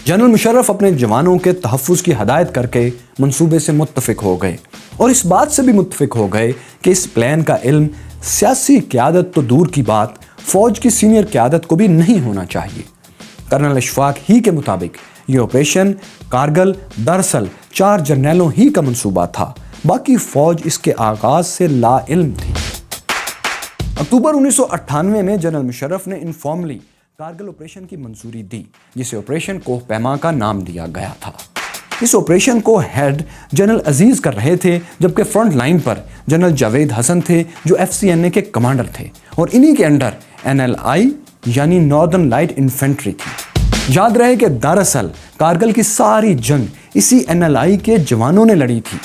A: جنرل مشرف اپنے جوانوں کے تحفظ کی ہدایت کر کے منصوبے سے متفق ہو گئے اور اس بات سے بھی متفق ہو گئے کہ اس پلان کا علم سیاسی قیادت تو دور کی بات، فوج کی سینئر قیادت کو بھی نہیں ہونا چاہیے۔ کرنل اشفاق ہی کے مطابق یہ آپریشن کارگل دراصل 4 جرنیلوں ہی کا منصوبہ تھا، باقی فوج اس کے آغاز سے لا علم تھی۔ اکتوبر 1998 میں جنرل مشرف نے انفارملی کارگل آپریشن کی منظوری دی، جسے آپریشن کوہ پیما کا نام دیا گیا تھا۔ اس آپریشن کو ہیڈ جنرل عزیز کر رہے تھے، جبکہ فرنٹ لائن پر جنرل جاوید حسن تھے جو FCNA کے کمانڈر تھے، اور انہی کے انڈر NLI یعنی ناردرن لائٹ انفینٹری تھی۔ یاد رہے کہ دراصل کارگل کی ساری جنگ اسی NLI کے جوانوں نے لڑی تھی۔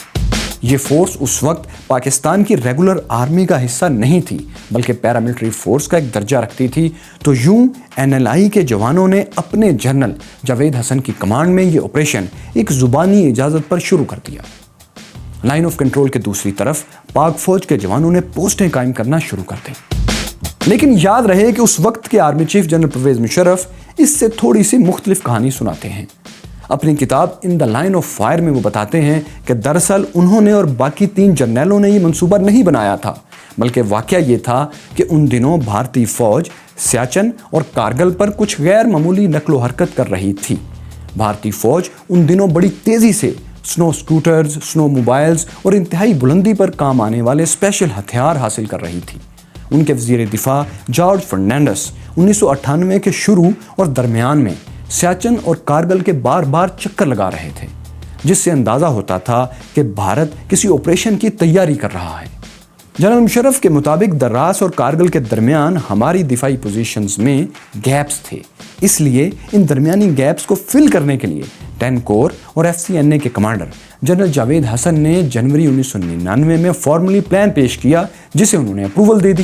A: یہ فورس اس وقت پاکستان کی ریگولر آرمی کا حصہ نہیں تھی، بلکہ پیراملٹری فورس کا ایک درجہ رکھتی تھی۔ تو یوں NLI کے جوانوں نے اپنے جنرل جاوید حسن کی کمانڈ میں یہ آپریشن ایک زبانی اجازت پر شروع کر دیا۔ لائن آف کنٹرول کے دوسری طرف پاک فوج کے جوانوں نے پوسٹیں قائم کرنا شروع کر دیں۔ لیکن یاد رہے کہ اس وقت کے army chief general Pervez Musharraf اس سے تھوڑی سی مختلف کہانی سناتے ہیں۔ اپنی کتاب in the line of fire میں وہ بتاتے ہیں کہ دراصل انہوں نے اور باقی 3 جرنیلوں نے یہ منصوبہ نہیں بنایا تھا، بلکہ واقعہ یہ تھا کہ ان دنوں بھارتی فوج سیاچن اور کارگل پر کچھ غیر معمولی نقل و حرکت کر رہی تھی۔ بھارتی فوج ان دنوں بڑی تیزی سے سنو سکوٹرز، سنو موبائلز اور انتہائی بلندی پر کام آنے والے اسپیشل ہتھیار حاصل کر رہی تھی۔ ان کے وزیر دفاع جارج فرنانڈس 1998 کے شروع اور درمیان میں سیاچن اور کارگل کے بار بار چکر لگا رہے تھے، جس سے اندازہ ہوتا تھا کہ بھارت کسی آپریشن کی تیاری کر رہا ہے۔ جنرل مشرف کے مطابق دراس اور کارگل کے درمیان ہماری دفاعی پوزیشنز میں گیپس تھے، اس لیے ان درمیانی گیپس کو فل کرنے کے لیے 10 کور اور FCNA کے کمانڈر جنرل جاوید حسن نے جنوری 1999 میں فارملی پلان پیش کیا، جسے انہوں نے اپروول دے دی۔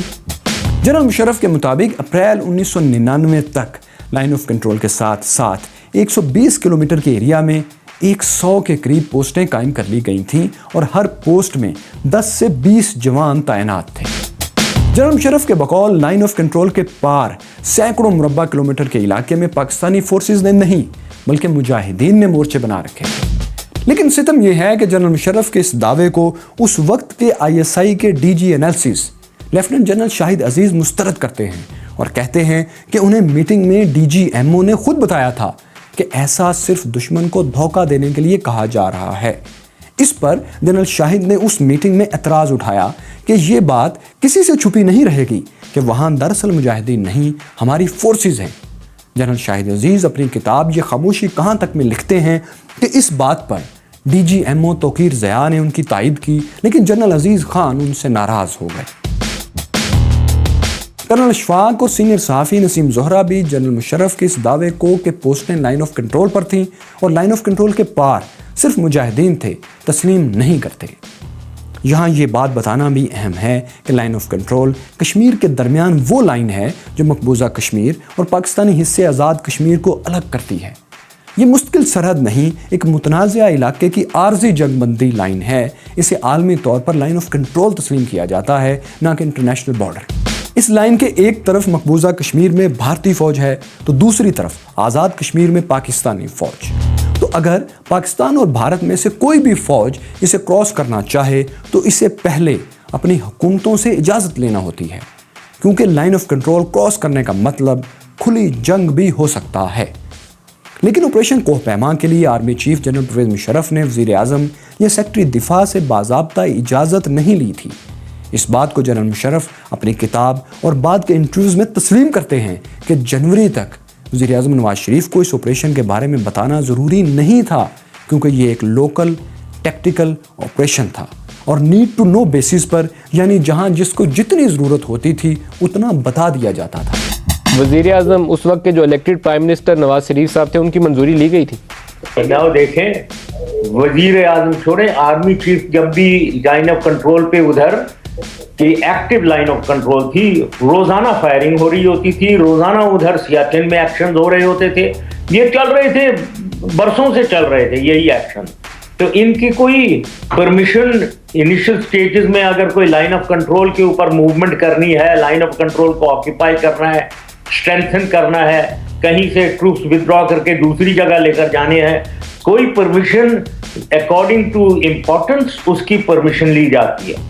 A: جنرل مشرف کے مطابق اپریل 1999 تک لائن آف کنٹرول کے ساتھ ساتھ 120 کلومیٹر کے ایریا میں 100 کے قریب پوسٹیں قائم کر لی گئی تھیں اور ہر پوسٹ میں 10 سے 20 جوان تعینات تھے۔ جنرل مشرف کے بقول لائن آف کنٹرول کے پار سینکڑوں مربع کلومیٹر کے علاقے میں پاکستانی فورسز نے نہیں بلکہ مجاہدین نے مورچے بنا رکھے تھے۔ لیکن ستم یہ ہے کہ جنرل مشرف کے اس دعوے کو اس وقت کے ISI کے DG انالیسس لیفٹیننٹ جنرل شاہد عزیز مسترد کرتے ہیں اور کہتے ہیں کہ انہیں میٹنگ میں DGMO نے خود بتایا تھا کہ ایسا صرف دشمن کو دھوکہ دینے کے لیے کہا جا رہا ہے۔ اس پر جنرل شاہد نے اس میٹنگ میں اعتراض اٹھایا کہ یہ بات کسی سے چھپی نہیں رہے گی کہ وہاں دراصل مجاہدین نہیں، ہماری فورسز ہیں۔ جنرل شاہد عزیز اپنی کتاب یہ خاموشی کہاں تک میں لکھتے ہیں کہ اس بات پر ڈی جی ایم او توقیر ضیاء نے ان کی تائید کی، لیکن جنرل عزیز خان ان سے ناراض ہو گئے۔ کرنل اشفاق اور سینئر صحافی نسیم زہرہ بھی جنرل مشرف کے اس دعوے کو کہ پوسٹیں لائن آف کنٹرول پر تھیں اور لائن آف کنٹرول کے پار صرف مجاہدین تھے، تسلیم نہیں کرتے۔ یہاں یہ بات بتانا بھی اہم ہے کہ لائن آف کنٹرول کشمیر کے درمیان وہ لائن ہے جو مقبوضہ کشمیر اور پاکستانی حصے آزاد کشمیر کو الگ کرتی ہے۔ یہ مستقل سرحد نہیں، ایک متنازعہ علاقے کی عارضی جنگ بندی لائن ہے۔ اسے عالمی طور پر لائن آف کنٹرول تسلیم کیا جاتا ہے، نہ کہ انٹرنیشنل بارڈر۔ اس لائن کے ایک طرف مقبوضہ کشمیر میں بھارتی فوج ہے تو دوسری طرف آزاد کشمیر میں پاکستانی فوج۔ تو اگر پاکستان اور بھارت میں سے کوئی بھی فوج اسے کراس کرنا چاہے تو اسے پہلے اپنی حکومتوں سے اجازت لینا ہوتی ہے، کیونکہ لائن آف کنٹرول کراس کرنے کا مطلب کھلی جنگ بھی ہو سکتا ہے۔ لیکن آپریشن کوہ پیما کے لیے army chief general Pervez Musharraf نے وزیر اعظم یا سیکرٹری دفاع سے باضابطہ اجازت نہیں لی تھی۔ اس بات کو جنرل مشرف اپنی کتاب اور بعد کے انٹرویوز میں تسلیم کرتے ہیں کہ جنوری تک وزیر اعظم نواز شریف کو اس آپریشن کے بارے میں بتانا ضروری نہیں تھا، کیونکہ یہ ایک لوکل ٹیکٹیکل آپریشن تھا اور نیڈ ٹو نو بیسس پر، یعنی جہاں جس کو جتنی ضرورت ہوتی تھی اتنا بتا دیا جاتا تھا۔
C: وزیر اعظم اس وقت کے جو elected prime minister Nawaz Sharif صاحب تھے، ان کی منظوری لی گئی تھی؟
D: ناؤ دیکھیں، وزیر اعظم چھوڑیں، آرمی چیف جب بھی لائن آف کنٹرول پہ ادھر کہ ایکٹیو لائن آف کنٹرول تھی، روزانہ فائرنگ ہو رہی ہوتی تھی، روزانہ ادھر سیاچن میں ایکشن ہو رہے ہوتے تھے، یہ چل رہے تھے، برسوں سے چل رہے تھے یہی ایکشن۔ تو ان کی کوئی پرمیشن انیشل سٹیجز میں اگر کوئی لائن آف کنٹرول کے اوپر موومنٹ کرنی ہے، لائن آف کنٹرول کو آکیپائی کرنا ہے، اسٹرینتھن کرنا ہے، کہیں سے ٹروپس ودرا کر کے دوسری جگہ لے کر جانے ہیں، کوئی پرمیشن اکارڈنگ ٹو امپورٹنس اس کی پرمیشن لی جاتی ہے۔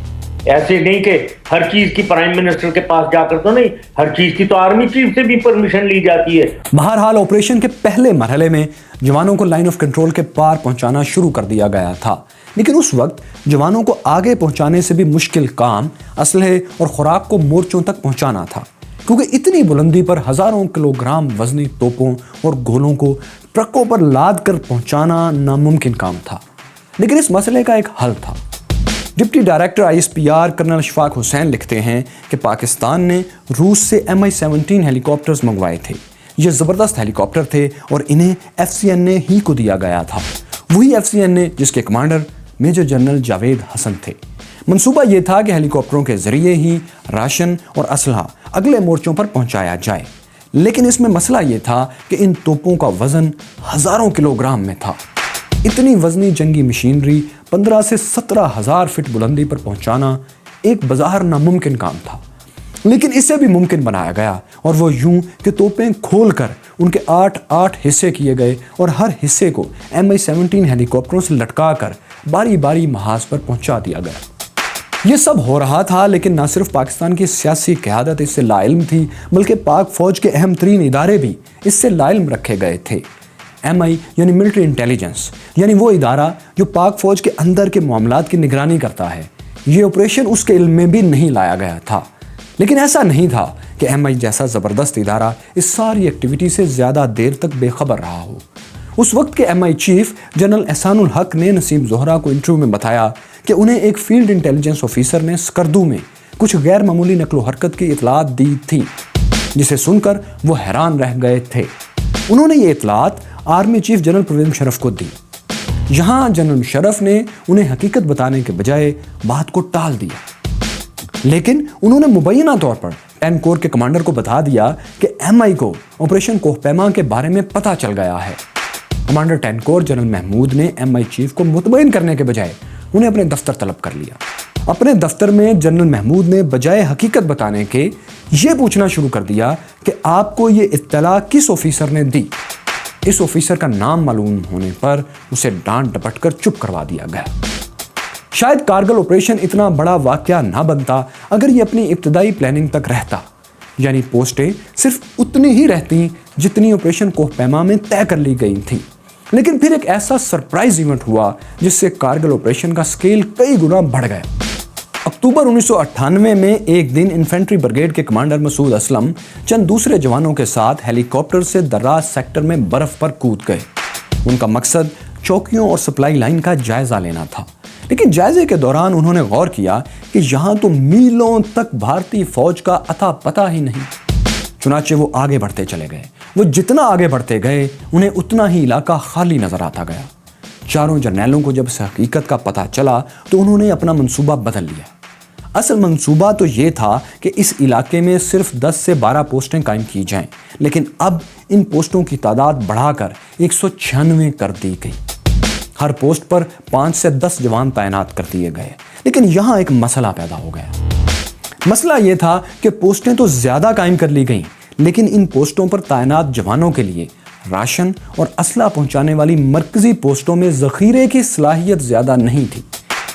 D: ایسے نہیں کہ ہر چیز کی پرائم منسٹر کے پاس جا کر تو نہیں، ہر چیز کی تو آرمی چیف سے بھی پرمیشن لی جاتی ہے۔
A: بہرحال آپریشن کے پہلے مرحلے میں جوانوں کو لائن آف کنٹرول کے پار پہنچانا شروع کر دیا گیا تھا، لیکن اس وقت جوانوں کو آگے پہنچانے سے بھی مشکل کام اسلحے اور خوراک کو مورچوں تک پہنچانا تھا، کیونکہ اتنی بلندی پر ہزاروں کلو گرام وزنی توپوں اور گولوں کو ٹرکوں پر لاد کر پہنچانا ناممکن کام تھا۔ لیکن اس مسئلے کا ایک حل تھا۔ Deputy director ISPR colonel Ashfaq Hussain لکھتے ہیں کہ پاکستان نے روس سے MI-17 ہیلی کاپٹرز منگوائے تھے۔ یہ زبردست ہیلی کاپٹر تھے اور انہیں FCN ہی کو دیا گیا تھا، وہی FCN جس کے کمانڈر میجر جنرل جاوید حسن تھے۔ منصوبہ یہ تھا کہ ہیلی کاپٹروں کے ذریعے ہی راشن اور اسلحہ اگلے مورچوں پر پہنچایا جائے، لیکن اس میں مسئلہ یہ تھا کہ ان توپوں کا وزن ہزاروں کلو گرام میں تھا۔ اتنی وزنی جنگی مشینری 15 سے 17 ہزار فٹ بلندی پر پہنچانا ایک بظاہر ناممکن کام تھا، لیکن اسے بھی ممکن بنایا گیا، اور وہ یوں کہ توپیں کھول کر ان کے 8 حصے کیے گئے اور ہر حصے کو MI-17 ہیلی کاپٹروں سے لٹکا کر باری باری محاذ پر پہنچا دیا گیا۔ یہ سب ہو رہا تھا، لیکن نہ صرف پاکستان کی سیاسی قیادت اس سے لا علم تھی، بلکہ پاک فوج کے اہم ترین ادارے بھی اس سے لا علم رکھے گئے تھے۔ MI یعنی ملٹری انٹیلیجنس، یعنی وہ ادارہ جو پاک فوج کے اندر کے معاملات کی نگرانی کرتا ہے، یہ آپریشن اس کے علم میں بھی نہیں لایا گیا تھا۔ لیکن ایسا نہیں تھا کہ MI جیسا زبردست ادارہ اس ساری ایکٹیویٹی سے زیادہ دیر تک بے خبر رہا ہو۔ اس وقت کے MI چیف جنرل احسان الحق نے نسیم زہرہ کو انٹرویو میں بتایا کہ انہیں ایک فیلڈ انٹیلیجنس آفیسر نے سکردو میں کچھ غیر معمولی نقل و حرکت کی اطلاعات دی تھی، جسے سن کر وہ حیران رہ گئے تھے۔ انہوں نے یہ اطلاعات army chief general Pervez Musharraf کو دی۔ یہاں جنرل مشرف نے انہیں حقیقت بتانے کے بجائے بات کو ٹال دیا، لیکن انہوں نے مبینہ طور پر 10 کور کے کمانڈر کو بتا دیا کہ MI کو آپریشن کوہ پیما کے بارے میں پتہ چل گیا ہے۔ کمانڈر 10 کور جنرل محمود نے MI چیف کو مطمئن کرنے کے بجائے انہیں اپنے دفتر طلب کر لیا۔ اپنے دفتر میں جنرل محمود نے بجائے حقیقت بتانے کے یہ پوچھنا شروع کر دیا کہ آپ کو یہ اطلاع کس آفیسر نے دی۔ اس آفیسر کا نام معلوم ہونے پر اسے ڈانٹ ڈپٹ کر چپ کروا دیا گیا۔ شاید کارگل آپریشن اتنا بڑا واقعہ نہ بنتا اگر یہ اپنی ابتدائی پلاننگ تک رہتا، یعنی پوسٹیں صرف اتنی ہی رہتی جتنی آپریشن کوہ پیما میں طے کر لی گئی تھیں۔ لیکن پھر ایک ایسا سرپرائز ایونٹ ہوا جس سے کارگل آپریشن کا سکیل کئی گنا بڑھ گیا۔ اکتوبر 1998 میں ایک دن انفینٹری بریگیڈ کے کمانڈر مسعود اسلم چند دوسرے جوانوں کے ساتھ ہیلی کاپٹر سے دراز سیکٹر میں برف پر کود گئے۔ ان کا مقصد چوکیوں اور سپلائی لائن کا جائزہ لینا تھا، لیکن جائزے کے دوران انہوں نے غور کیا کہ یہاں تو میلوں تک بھارتی فوج کا اتا پتہ ہی نہیں۔ چنانچہ وہ آگے بڑھتے چلے گئے۔ وہ جتنا آگے بڑھتے گئے انہیں اتنا ہی علاقہ خالی نظر آتا گیا۔ چاروں جرنیلوں کو جب اس حقیقت کا پتہ چلا تو انہوں نے اپنا منصوبہ بدل لیا۔ اصل منصوبہ تو یہ تھا کہ اس علاقے میں صرف 10 سے 12 پوسٹیں قائم کی جائیں، لیکن اب ان پوسٹوں کی تعداد بڑھا کر 196 کر دی گئی۔ ہر پوسٹ پر 5 سے 10 جوان تعینات کر دیے گئے، لیکن یہاں ایک مسئلہ پیدا ہو گیا۔ مسئلہ یہ تھا کہ پوسٹیں تو زیادہ قائم کر لی گئیں، لیکن ان پوسٹوں پر تعینات جوانوں کے لیے راشن اور اسلحہ پہنچانے والی مرکزی پوسٹوں میں ذخیرے کی صلاحیت زیادہ نہیں تھی،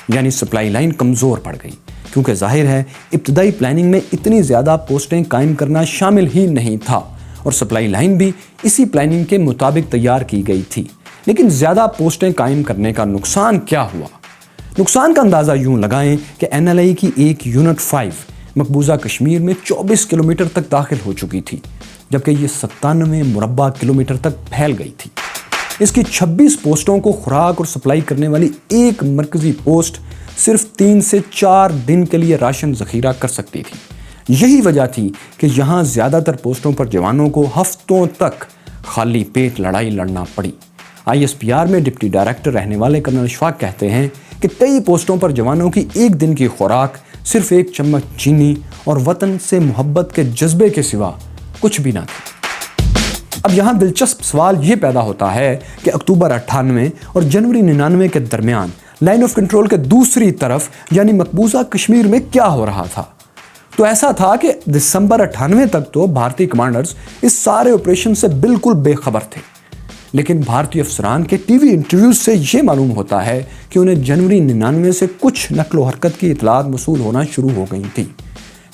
A: یعنی سپلائی لائن کمزور پڑ گئی، کیونکہ ظاہر ہے ابتدائی پلاننگ میں اتنی زیادہ پوسٹیں قائم کرنا شامل ہی نہیں تھا، اور سپلائی لائن بھی اسی پلاننگ کے مطابق تیار کی گئی تھی۔ لیکن زیادہ پوسٹیں قائم کرنے کا نقصان کیا ہوا؟ نقصان کا اندازہ یوں لگائیں کہ NLA کی ایک یونٹ 5 مقبوضہ کشمیر میں 24 کلومیٹر تک داخل ہو چکی تھی، جبکہ یہ 97 مربع کلومیٹر تک پھیل گئی تھی۔ اس کی 26 پوسٹوں کو خوراک اور سپلائی کرنے والی ایک مرکزی پوسٹ صرف 3 سے 4 دن کے لیے راشن ذخیرہ کر سکتی تھی۔ یہی وجہ تھی کہ یہاں زیادہ تر پوسٹوں پر جوانوں کو ہفتوں تک خالی پیٹ لڑائی لڑنا پڑی۔ ISPR میں ڈپٹی ڈائریکٹر رہنے والے کرنل اشفاق کہتے ہیں کہ کئی پوسٹوں پر جوانوں کی ایک دن کی خوراک صرف 1 چمچ چینی اور وطن سے محبت کے جذبے کے سوا کچھ بھی نہ تھی۔ اب یہاں دلچسپ سوال یہ پیدا ہوتا ہے کہ اکتوبر 98 اور جنوری 99 کے درمیان لائن آف کنٹرول کے دوسری طرف یعنی مقبوضہ کشمیر میں کیا ہو رہا تھا؟ تو ایسا تھا کہ دسمبر 98 تک تو بھارتی کمانڈرز اس سارے آپریشن سے بالکل بے خبر تھے، لیکن بھارتی افسران کے ٹی وی انٹرویوز سے یہ معلوم ہوتا ہے کہ انہیں جنوری 99 سے کچھ نقل و حرکت کی اطلاعات موصول ہونا شروع ہو گئی تھی۔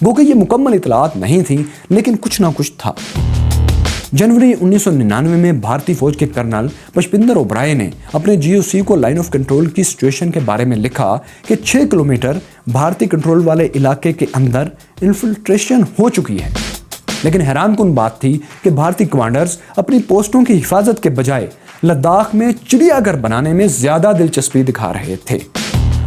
A: گو کہ یہ مکمل اطلاعات نہیں تھیں، لیکن کچھ نہ کچھ تھا۔ جنوری 1999 میں بھارتی فوج کے کرنل پشپندر اوبرائے نے اپنے GOC کو لائن آف کنٹرول کی سچویشن کے بارے میں لکھا کہ 6 کلومیٹر بھارتی کنٹرول والے علاقے کے اندر انفلٹریشن ہو چکی ہے، لیکن حیران کن بات تھی کہ بھارتی کمانڈرز اپنی پوسٹوں کی حفاظت کے بجائے لداخ میں چڑیا گھر بنانے میں زیادہ دلچسپی دکھا رہے تھے۔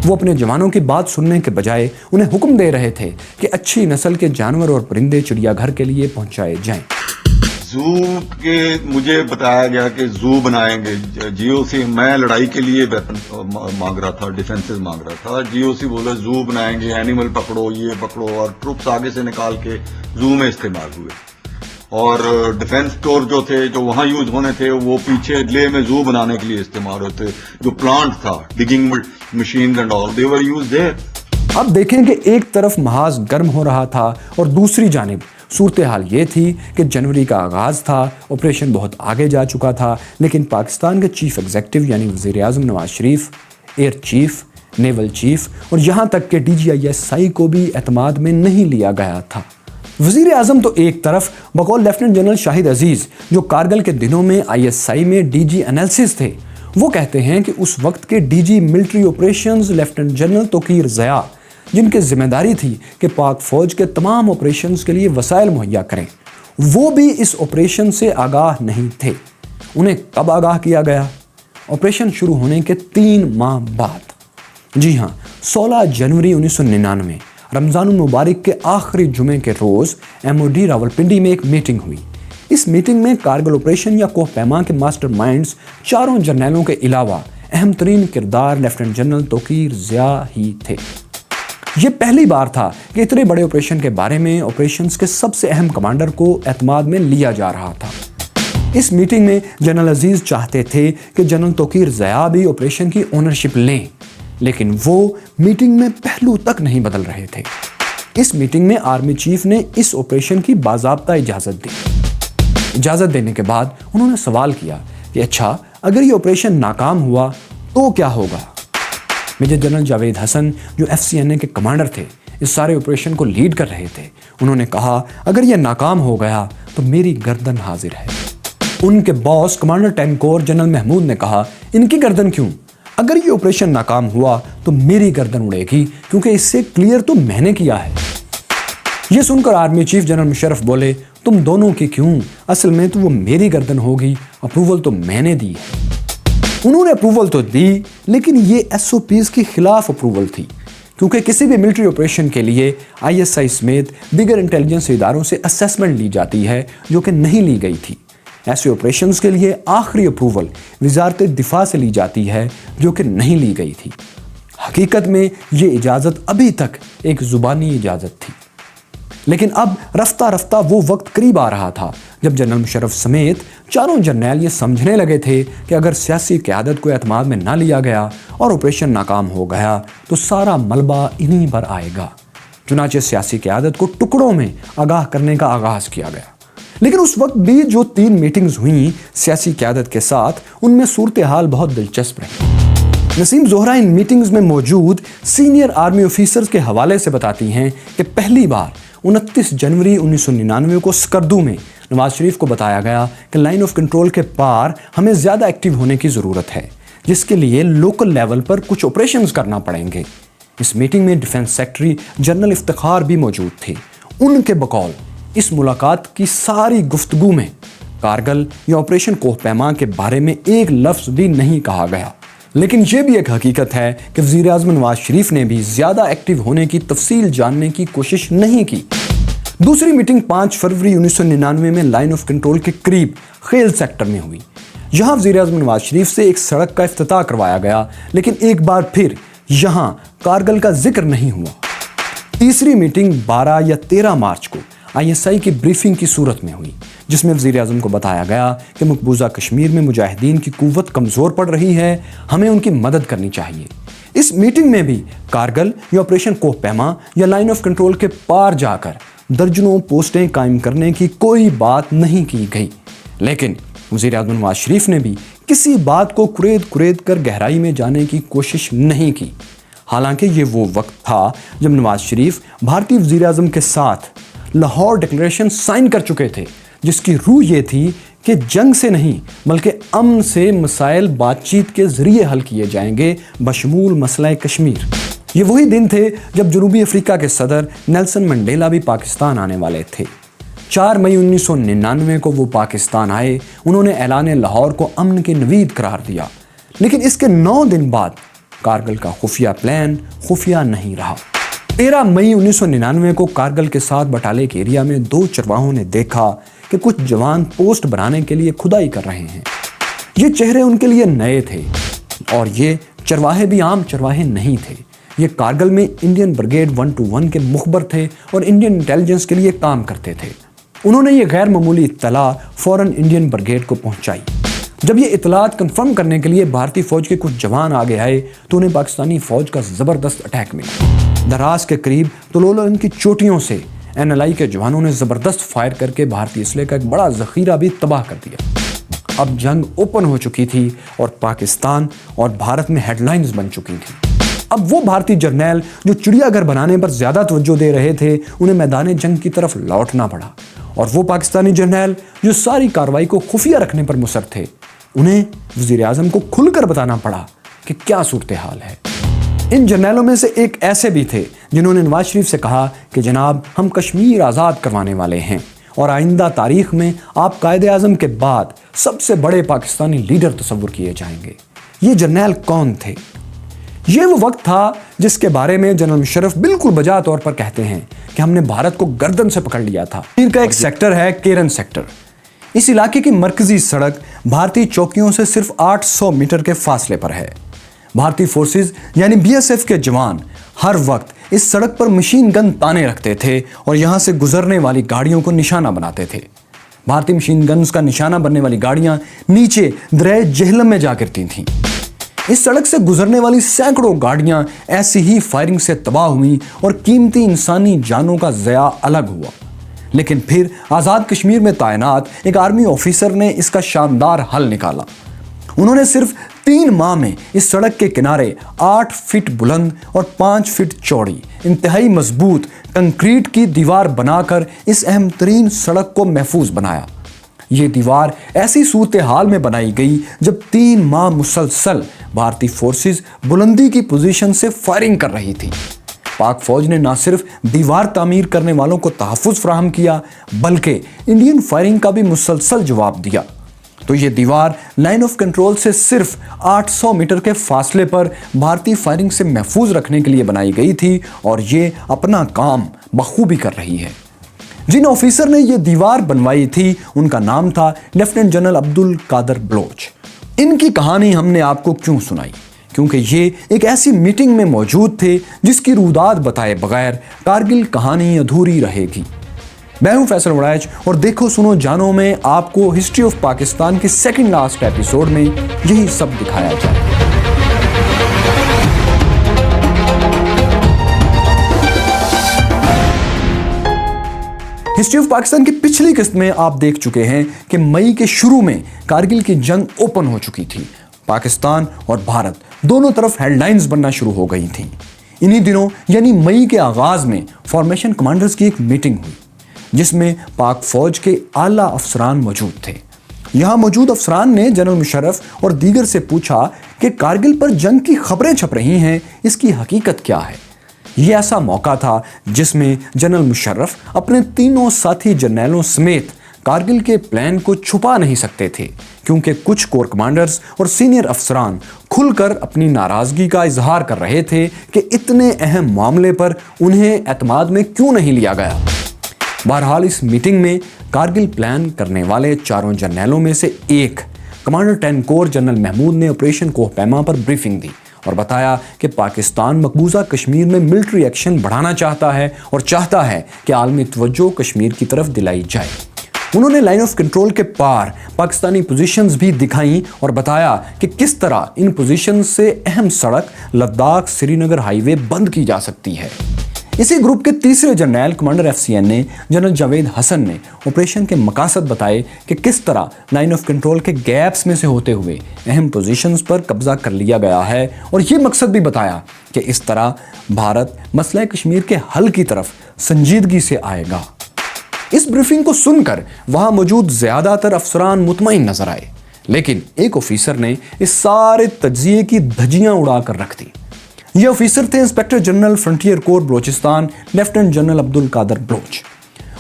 A: وہ اپنے جوانوں کی بات سننے کے بجائے انہیں حکم دے رہے تھے کہ اچھی نسل کے جانور اور پرندے چڑیا گھر کے لیے پہنچائے جائیں۔
E: زو کے مجھے بتایا گیا کہ زو بنائیں گے، GOC میں لڑائی کے لیے ویپن مانگ رہا تھا، ڈیفنسز مانگ رہا تھا، GOC بولے زو بنائیں گے، اینیمل پکڑو، یہ پکڑو، اور ٹروپس آگے سے نکال کے زو میں استعمال ہوئے، اور ڈیفنس اسٹور جو تھے جو وہاں یوز ہونے تھے وہ پیچھے لے میں زو بنانے کے لیے استعمال ہوتے، جو پلانٹ تھا digging machines and all they were use there.
A: اب دیکھیں کہ ایک طرف محاذ گرم ہو رہا تھا اور دوسری جانب صورتحال یہ تھی کہ جنوری کا آغاز تھا، آپریشن بہت آگے جا چکا تھا، لیکن پاکستان کے چیف ایگزیکٹو یعنی وزیر اعظم نواز شریف، ایئر چیف، نیول چیف اور یہاں تک کہ DGISI کو بھی اعتماد میں نہیں لیا گیا تھا۔ وزیر اعظم تو ایک طرف بقول لیفٹیننٹ جنرل شاہد عزیز جو کارگل کے دنوں میں ISI میں DG انالیسس تھے، وہ کہتے ہیں کہ اس وقت کے DG military operations lieutenant general Tauqir Zia, جن کی ذمہ داری تھی کہ پاک فوج کے تمام آپریشنز کے لیے وسائل مہیا کریں، وہ بھی اس آپریشن سے آگاہ نہیں تھے۔ انہیں کب آگاہ کیا گیا؟ آپریشن شروع ہونے کے 3 ماہ بعد، جی ہاں 16 جنوری 1999 رمضان المبارک کے آخری جمعے کے روز MOD راولپنڈی میں ایک میٹنگ ہوئی۔ اس میٹنگ میں کارگل آپریشن یا کوہ پیما کے ماسٹر مائنڈز چاروں جرنیلوں کے علاوہ اہم ترین کردار لیفٹیننٹ جنرل توقیر ضیاء ہی تھے۔ یہ پہلی بار تھا کہ اتنے بڑے آپریشن کے بارے میں آپریشنز کے سب سے اہم کمانڈر کو اعتماد میں لیا جا رہا تھا۔ اس میٹنگ میں جنرل عزیز چاہتے تھے کہ جنرل توقیر ضیاء بھی آپریشن کی اونرشپ لیں، لیکن وہ میٹنگ میں پہلو تک نہیں بدل رہے تھے۔ اس میٹنگ میں آرمی چیف نے اس آپریشن کی باضابطہ اجازت دی۔ اجازت دینے کے بعد انہوں نے سوال کیا کہ اچھا اگر یہ آپریشن ناکام ہوا تو کیا ہوگا؟ میجر جنرل جاوید حسن جو FCNA کے کمانڈر تھے، اس سارے آپریشن کو لیڈ کر رہے تھے، انہوں نے کہا اگر یہ ناکام ہو گیا تو میری گردن حاضر ہے۔ ان کے باس کمانڈر 10 کور جنرل محمود نے کہا ان کی گردن کیوں؟ اگر یہ آپریشن ناکام ہوا تو میری گردن اڑے گی، کیونکہ اس سے کلیئر تو میں نے کیا ہے۔ یہ سن کر آرمی چیف جنرل مشرف بولے، تم دونوں کی کیوں، اصل میں تو وہ میری گردن ہوگی، اپروول تو میں نے دی ہے۔ انہوں نے اپروول تو دی، لیکن یہ ایس او پیز کے خلاف اپروول تھی، کیونکہ کسی بھی ملٹری آپریشن کے لیے آئی ایس آئی سمیت دیگر انٹیلیجنس اداروں سے اسیسمنٹ لی جاتی ہے، جو کہ نہیں لی گئی تھی۔ ایسے آپریشنز کے لیے آخری اپروول وزارت دفاع سے لی جاتی ہے، جو کہ نہیں لی گئی تھی۔ حقیقت میں یہ اجازت ابھی تک ایک زبانی اجازت تھی، لیکن اب رفتہ رفتہ وہ وقت قریب آ رہا تھا جب جنرل مشرف سمیت چاروں جرنیل یہ سمجھنے لگے تھے کہ اگر سیاسی قیادت کو اعتماد میں نہ لیا گیا اور آپریشن ناکام ہو گیا تو سارا ملبہ انہی پر آئے گا۔ چنانچہ سیاسی قیادت کو ٹکڑوں میں آگاہ کرنے کا آغاز کیا گیا۔ لیکن اس وقت بھی جو 3 میٹنگز ہوئیں سیاسی قیادت کے ساتھ، ان میں صورتحال بہت دلچسپ رہی۔ نسیم زہرا ان میٹنگز میں موجود سینئر آرمی آفیسرز کے حوالے سے بتاتی ہیں کہ پہلی بار 29 جنوری 1999 کو سکردو میں نواز شریف کو بتایا گیا کہ لائن آف کنٹرول کے پار ہمیں زیادہ ایکٹیو ہونے کی ضرورت ہے، جس کے لیے لوکل لیول پر کچھ آپریشنز کرنا پڑیں گے۔ اس میٹنگ میں ڈیفنس سیکٹری جنرل افتخار بھی موجود تھے۔ ان کے بقول اس ملاقات کی ساری گفتگو میں کارگل یا آپریشن کوہ پیما کے بارے میں ایک لفظ بھی نہیں کہا گیا، لیکن یہ بھی ایک حقیقت ہے کہ وزیر اعظم نواز شریف نے بھی زیادہ ایکٹیو ہونے کی تفصیل جاننے کی کوشش نہیں کی۔ دوسری میٹنگ 5 فروری 1999 میں لائن آف کنٹرول کے قریب خیل سیکٹر میں ہوئی۔ یہاں وزیر اعظم نواز شریف سے ایک سڑک کا افتتاح کروایا گیا، لیکن ایک بار پھر یہاں کارگل کا ذکر نہیں ہوا۔ تیسری میٹنگ 12 یا 13 مارچ کو آئی ایس آئی کی بریفنگ کی صورت میں ہوئی، جس میں وزیر اعظم کو بتایا گیا کہ مقبوضہ کشمیر میں مجاہدین کی قوت کمزور پڑ رہی ہے، ہمیں ان کی مدد کرنی چاہیے۔ اس میٹنگ میں بھی کارگل یا آپریشن کوہ پیما یا لائن آف کنٹرول کے پار جا کر درجنوں پوسٹیں قائم کرنے کی کوئی بات نہیں کی گئی، لیکن وزیر اعظم نواز شریف نے بھی کسی بات کو کرید کر گہرائی میں جانے کی کوشش نہیں کی۔ حالانکہ یہ وہ وقت تھا جب نواز شریف بھارتی وزیر اعظم کے ساتھ لاہور ڈکلیریشن سائن کر چکے تھے، جس کی روح یہ تھی کہ جنگ سے نہیں بلکہ امن سے مسائل بات چیت کے ذریعے حل کیے جائیں گے، بشمول مسئلہ کشمیر۔ یہ وہی دن تھے جب جنوبی افریقہ کے صدر نیلسن منڈیلا بھی پاکستان آنے والے تھے۔ 4 مئی 1999 کو وہ پاکستان آئے۔ انہوں نے اعلان لاہور کو امن کی نوید قرار دیا، لیکن اس کے 9 دن بعد کارگل کا خفیہ پلان خفیہ نہیں رہا۔ 13 مئی 1999 کو کارگل کے ساتھ بٹالے کے ایریا میں 2 چرواہوں نے دیکھا کہ کچھ جوان پوسٹ بنانے کے لیے کھدائی کر رہے ہیں۔ یہ چہرے ان کے لیے نئے تھے، اور یہ چرواہے بھی عام چرواہے نہیں تھے۔ یہ کارگل میں انڈین بریگیڈ 121 کے مخبر تھے اور انڈین انٹیلیجنس کے لیے کام کرتے تھے۔ انہوں نے یہ غیر معمولی اطلاع فوراً انڈین بریگیڈ کو پہنچائی۔ جب یہ اطلاعات کنفرم کرنے کے لیے بھارتی فوج کے کچھ جوان آگے آئے تو انہیں پاکستانی فوج کا زبردست اٹیک ملا۔ دراز کے قریب تلولن کی چوٹیوں سے NLI کے جوانوں نے زبردست فائر کر کے بھارتی اسلحے کا ایک بڑا ذخیرہ بھی تباہ کر دیا۔ اب جنگ اوپن ہو چکی تھی اور پاکستان اور بھارت میں ہیڈ لائنز بن چکی تھی۔ اب وہ بھارتی جرنیل جو چڑیا گھر بنانے پر زیادہ توجہ دے رہے تھے، انہیں میدان جنگ کی طرف لوٹنا پڑا، اور وہ پاکستانی جرنیل جو ساری کارروائی کو خفیہ رکھنے پر مصر تھے، انہیں وزیر اعظم کو کھل کر بتانا پڑا کہ کیا صورتحال ہے۔ ان جرنیلوں میں سے ایک ایسے بھی تھے جنہوں نے نواز شریف سے کہا کہ جناب ہم کشمیر آزاد کروانے والے ہیں، اور آئندہ تاریخ میں آپ قائد اعظم کے بعد سب سے بڑے پاکستانی لیڈر تصور کیے جائیں گے۔ یہ جرنیل کون تھے؟ یہ وہ وقت تھا جس کے بارے میں جنرل مشرف بالکل بجا طور پر کہتے ہیں کہ ہم نے بھارت کو گردن سے پکڑ لیا تھا۔ ان کا ایک سیکٹر ہے کیرن سیکٹر۔ اس علاقے کی مرکزی سڑک بھارتی چوکیوں سے صرف 800 میٹر کے فاصلے پر ہے۔ بھارتی فورسز یعنی BSF کے جوان ہر وقت اس سڑک پر مشین گن تانے رکھتے تھے اور یہاں سے گزرنے والی گاڑیوں کو نشانہ بناتے تھے۔ بھارتی مشین گنز کا نشانہ بننے والی گاڑیاں نیچے دریا جہلم میں جا گرتی تھیں۔ اس سڑک سے گزرنے والی سینکڑوں گاڑیاں ایسی ہی فائرنگ سے تباہ ہوئیں اور قیمتی انسانی جانوں کا ضیاع الگ ہوا۔ لیکن پھر آزاد کشمیر میں تعینات ایک آرمی آفیسر نے اس کا شاندار حل نکالا۔ انہوں نے صرف 3 ماہ میں اس سڑک کے کنارے 8 فٹ بلند اور 5 فٹ چوڑی انتہائی مضبوط کنکریٹ کی دیوار بنا کر اس اہم ترین سڑک کو محفوظ بنایا۔ یہ دیوار ایسی صورتحال میں بنائی گئی جب 3 ماہ مسلسل بھارتی فورسز بلندی کی پوزیشن سے فائرنگ کر رہی تھی۔ پاک فوج نے نہ صرف دیوار تعمیر کرنے والوں کو تحفظ فراہم کیا بلکہ انڈین فائرنگ کا بھی مسلسل جواب دیا۔ تو یہ دیوار لائن آف کنٹرول سے صرف 800 میٹر کے فاصلے پر بھارتی فائرنگ سے محفوظ رکھنے کے لیے بنائی گئی تھی اور یہ اپنا کام بخوبی کر رہی ہے۔ جن آفیسر نے یہ دیوار بنوائی تھی ان کا نام تھا لیفٹیننٹ جنرل عبد القادر بلوچ۔ ان کی کہانی ہم نے آپ کو کیوں سنائی؟ کیونکہ یہ ایک ایسی میٹنگ میں موجود تھے جس کی روداد بتائے بغیر کارگل کہانی ادھوری رہے گی۔ میں ہوں فیصل وڑائچ اور دیکھو سنو جانو میں آپ کو ہسٹری آف پاکستان کے سیکنڈ لاسٹ ایپیسوڈ میں یہی سب دکھایا جائے۔ ہسٹری آف پاکستان کی پچھلی قسط میں آپ دیکھ چکے ہیں کہ مئی کے شروع میں کارگل کی جنگ اوپن ہو چکی تھی۔ پاکستان اور بھارت دونوں طرف ہیڈ لائنز بننا شروع ہو گئی تھیں۔ انہی دنوں یعنی مئی کے آغاز میں فارمیشن کمانڈرز کی ایک میٹنگ ہوئی جس میں پاک فوج کے اعلیٰ افسران موجود تھے۔ یہاں موجود افسران نے جنرل مشرف اور دیگر سے پوچھا کہ کارگل پر جنگ کی خبریں چھپ رہی ہیں، اس کی حقیقت کیا ہے؟ یہ ایسا موقع تھا جس میں جنرل مشرف اپنے تینوں ساتھی جرنیلوں سمیت کارگل کے پلان کو چھپا نہیں سکتے تھے، کیونکہ کچھ کور کمانڈرز اور سینئر افسران کھل کر اپنی ناراضگی کا اظہار کر رہے تھے کہ اتنے اہم معاملے پر انہیں اعتماد میں کیوں نہیں لیا گیا۔ بہرحال اس میٹنگ میں کارگل پلان کرنے والے 4 جرنیلوں میں سے ایک کمانڈر 10 کور جنرل محمود نے آپریشن کوہ پیما پر بریفنگ دی اور بتایا کہ پاکستان مقبوضہ کشمیر میں ملٹری ایکشن بڑھانا چاہتا ہے اور چاہتا ہے کہ عالمی توجہ کشمیر کی طرف دلائی جائے۔ انہوں نے لائن آف کنٹرول کے پار پاکستانی پوزیشنز بھی دکھائیں اور بتایا کہ کس طرح ان پوزیشنز سے اہم سڑک لداخ سری نگر ہائی وے بند کی جا سکتی ہے۔ اسی گروپ کے تیسرے جرنیل کمانڈر FCN نے جنرل جاوید حسن نے آپریشن کے مقاصد بتائے کہ کس طرح لائن آف کنٹرول کے گیپس میں سے ہوتے ہوئے اہم پوزیشنز پر قبضہ کر لیا گیا ہے، اور یہ مقصد بھی بتایا کہ اس طرح بھارت مسئلہ کشمیر کے حل کی طرف سنجیدگی سے آئے گا۔ اس بریفنگ کو سن کر وہاں موجود زیادہ تر افسران مطمئن نظر آئے، لیکن ایک آفیسر نے اس سارے تجزیے کی دھجیاں اڑا کر رکھ دی۔ یہ آفیسر تھے انسپیکٹر جنرل فرنٹیئر کور بلوچستان لیفٹیننٹ جنرل عبد القادر بلوچ۔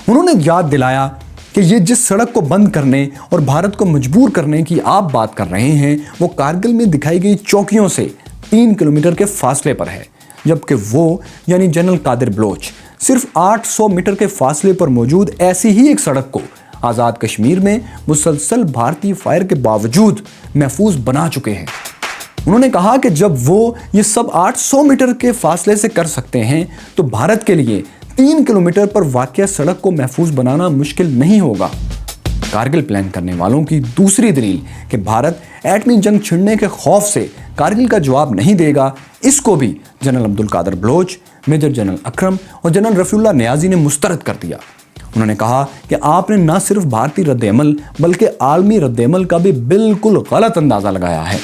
A: انہوں نے یاد دلایا کہ یہ جس سڑک کو بند کرنے اور بھارت کو مجبور کرنے کی آپ بات کر رہے ہیں وہ کارگل میں دکھائی گئی چوکیوں سے 3 کلومیٹر کے فاصلے پر ہے، جبکہ وہ یعنی جنرل قادر بلوچ صرف 800 میٹر کے فاصلے پر موجود ایسی ہی ایک سڑک کو آزاد کشمیر میں مسلسل بھارتی فائر کے باوجود محفوظ بنا چکے ہیں۔ انہوں نے کہا کہ جب وہ یہ سب 800 میٹر کے فاصلے سے کر سکتے ہیں تو بھارت کے لیے 3 کلومیٹر پر واقع سڑک کو محفوظ بنانا مشکل نہیں ہوگا۔ کارگل پلان کرنے والوں کی دوسری دلیل کہ بھارت ایٹمی جنگ چھڑنے کے خوف سے کارگل کا جواب نہیں دے گا، اس کو بھی جنرل عبد القادر بلوچ، میجر جنرل اکرم اور جنرل رفیع اللہ نیازی نے مسترد کر دیا۔ انہوں نے کہا کہ آپ نے نہ صرف بھارتی رد عمل بلکہ عالمی رد عمل کا بھی بالکل غلط اندازہ لگایا ہے۔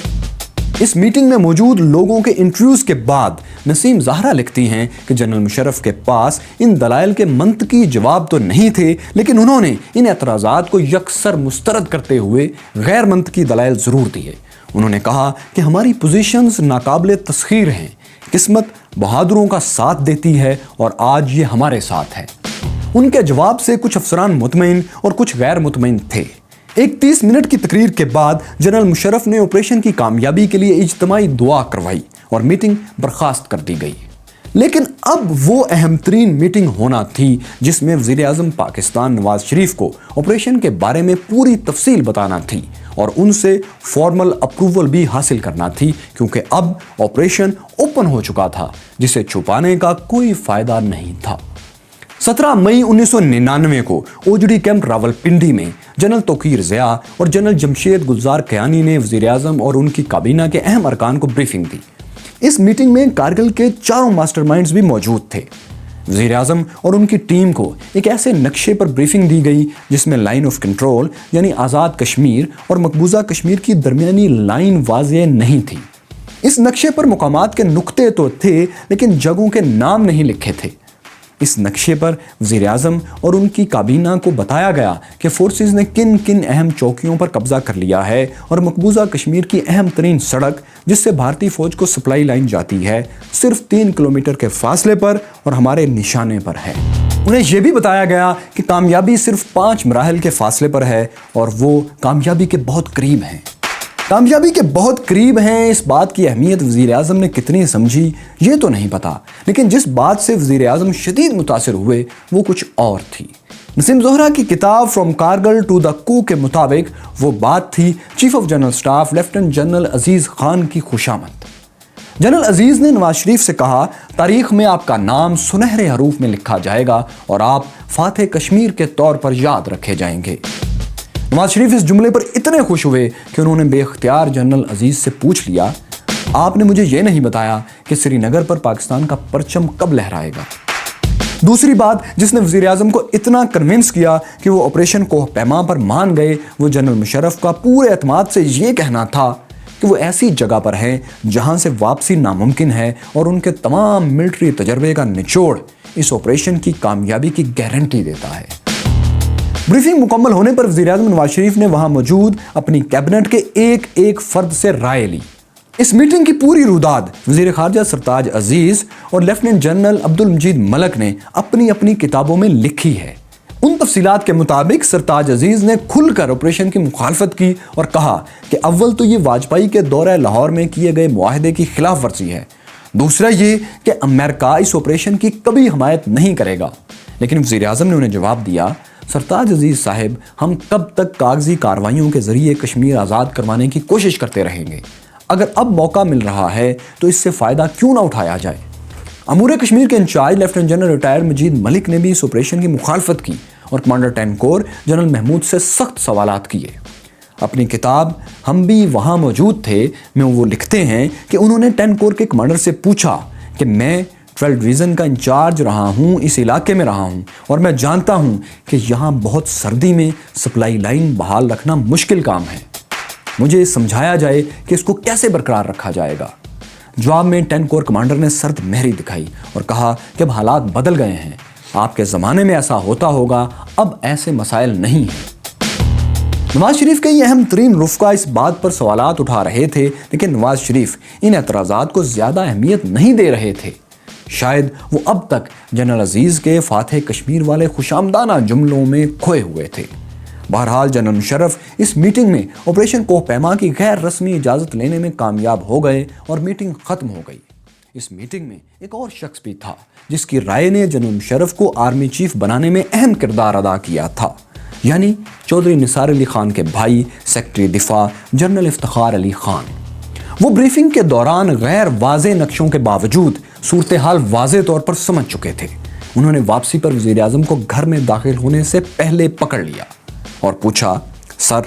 A: اس میٹنگ میں موجود لوگوں کے انٹرویوز کے بعد نسیم زہرا لکھتی ہیں کہ جنرل مشرف کے پاس ان دلائل کے منطقی جواب تو نہیں تھے، لیکن انہوں نے ان اعتراضات کو یکسر مسترد کرتے ہوئے غیر منطقی دلائل ضرور دیے۔ انہوں نے کہا کہ ہماری پوزیشنز ناقابل تسخیر ہیں، قسمت بہادروں کا ساتھ دیتی ہے اور آج یہ ہمارے ساتھ ہے۔ ان کے جواب سے کچھ افسران مطمئن اور کچھ غیر مطمئن تھے۔ ایک 30 منٹ کی تقریر کے بعد جنرل مشرف نے آپریشن کی کامیابی کے لیے اجتماعی دعا کروائی اور میٹنگ برخاست کر دی گئی۔ لیکن اب وہ اہم ترین میٹنگ ہونا تھی جس میں وزیر اعظم پاکستان نواز شریف کو آپریشن کے بارے میں پوری تفصیل بتانا تھی اور ان سے فارمل اپروول بھی حاصل کرنا تھی، کیونکہ اب آپریشن اوپن ہو چکا تھا جسے چھپانے کا کوئی فائدہ نہیں تھا۔ 17 مئی 1999 کو اوجڑی کیمپ راولپنڈی میں جنرل توقیر ضیاء اور جنرل جمشید گلزار کیانی نے وزیر اعظم اور ان کی کابینہ کے اہم ارکان کو بریفنگ دی۔ اس میٹنگ میں کارگل کے 4 ماسٹر مائنڈز بھی موجود تھے۔ وزیر اعظم اور ان کی ٹیم کو ایک ایسے نقشے پر بریفنگ دی گئی جس میں لائن آف کنٹرول یعنی آزاد کشمیر اور مقبوضہ کشمیر کی درمیانی لائن واضح نہیں تھی۔ اس نقشے پر مقامات کے نقطے تو تھے لیکن جگہوں کے نام نہیں لکھے تھے۔ اس نقشے پر وزیر اعظم اور ان کی کابینہ کو بتایا گیا کہ فورسز نے کن کن اہم چوکیوں پر قبضہ کر لیا ہے اور مقبوضہ کشمیر کی اہم ترین سڑک جس سے بھارتی فوج کو سپلائی لائن جاتی ہے صرف 3 کلومیٹر کے فاصلے پر اور ہمارے نشانے پر ہے۔ انہیں یہ بھی بتایا گیا کہ کامیابی صرف 5 مراحل کے فاصلے پر ہے اور وہ کامیابی کے بہت قریب ہیں۔ کامیابی کے بہت قریب ہیں، اس بات کی اہمیت وزیر اعظم نے کتنی سمجھی یہ تو نہیں پتا، لیکن جس بات سے وزیر اعظم شدید متاثر ہوئے وہ کچھ اور تھی۔ نسیم زہرا کی کتاب فرام کارگل ٹو دا کو کے مطابق وہ بات تھی chief of general staff lieutenant general Aziz Khan کی خوشامد۔ جنرل عزیز نے نواز شریف سے کہا، تاریخ میں آپ کا نام سنہرے حروف میں لکھا جائے گا اور آپ فاتح کشمیر کے طور پر یاد رکھے جائیں گے۔ نواز شریف اس جملے پر اتنے خوش ہوئے کہ انہوں نے بے اختیار جنرل عزیز سے پوچھ لیا، آپ نے مجھے یہ نہیں بتایا کہ سری نگر پر پاکستان کا پرچم کب لہرائے گا۔ دوسری بات جس نے وزیر اعظم کو اتنا کنونس کیا کہ وہ آپریشن کوہ پیما پر مان گئے، وہ جنرل مشرف کا پورے اعتماد سے یہ کہنا تھا کہ وہ ایسی جگہ پر ہیں جہاں سے واپسی ناممکن ہے اور ان کے تمام ملٹری تجربے کا نچوڑ اس آپریشن کی کامیابی کی گارنٹی دیتا ہے۔ بریفنگ مکمل ہونے پر وزیر اعظم نواز شریف نے وہاں موجود اپنی کیبنٹ کے ایک ایک فرد سے رائے لی۔ اس میٹنگ کی پوری روداد وزیر خارجہ سرتاج عزیز اور لیفٹیننٹ جنرل عبد المجید ملک نے اپنی اپنی کتابوں میں لکھی ہے۔ ان تفصیلات کے مطابق سرتاج عزیز نے کھل کر آپریشن کی مخالفت کی اور کہا کہ اول تو یہ واجپئی کے دورہ لاہور میں کیے گئے معاہدے کی خلاف ورزی ہے، دوسرا یہ کہ امریکہ اس آپریشن کی کبھی حمایت نہیں کرے گا۔ لیکن وزیر اعظم نے انہیں جواب دیا، سرتاج عزیز صاحب، ہم کب تک کاغذی کارروائیوں کے ذریعے کشمیر آزاد کروانے کی کوشش کرتے رہیں گے؟ اگر اب موقع مل رہا ہے تو اس سے فائدہ کیوں نہ اٹھایا جائے؟ امور کشمیر کے انچارج لیفٹیننٹ جنرل ریٹائرڈ مجید ملک نے بھی اس آپریشن کی مخالفت کی اور کمانڈر 10 کور جنرل محمود سے سخت سوالات کیے۔ اپنی کتاب ہم بھی وہاں موجود تھے میں وہ لکھتے ہیں کہ انہوں نے 10 کور کے کمانڈر سے پوچھا کہ میں 12 ڈویژن کا انچارج رہا ہوں، اس علاقے میں رہا ہوں اور میں جانتا ہوں کہ یہاں بہت سردی میں سپلائی لائن بحال رکھنا مشکل کام ہے، مجھے سمجھایا جائے کہ اس کو کیسے برقرار رکھا جائے گا۔ جواب میں 10 کور کمانڈر نے سرد مہری دکھائی اور کہا کہ اب حالات بدل گئے ہیں، آپ کے زمانے میں ایسا ہوتا ہوگا، اب ایسے مسائل نہیں ہیں۔ نواز شریف کے یہ اہم ترین رفقا اس بات پر سوالات اٹھا رہے تھے، لیکن نواز شریف ان اعتراضات کو زیادہ اہمیت نہیں دے رہے تھے۔ شاید وہ اب تک جنرل عزیز کے فاتح کشمیر والے خوشامدانہ جملوں میں کھوئے ہوئے تھے۔ بہرحال جنرل مشرف اس میٹنگ میں آپریشن کوہ پیما کی غیر رسمی اجازت لینے میں کامیاب ہو گئے اور میٹنگ ختم ہو گئی۔ اس میٹنگ میں ایک اور شخص بھی تھا جس کی رائے نے جنرل مشرف کو آرمی چیف بنانے میں اہم کردار ادا کیا تھا، یعنی چودھری نثار علی خان کے بھائی سیکرٹری دفاع جنرل افتخار علی خان۔ وہ بریفنگ کے دوران غیر واضح نقشوں کے باوجود صورتحال واضح طور پر سمجھ چکے تھے۔ انہوں نے واپسی پر وزیر اعظم کو گھر میں داخل ہونے سے پہلے پکڑ لیا اور پوچھا، سر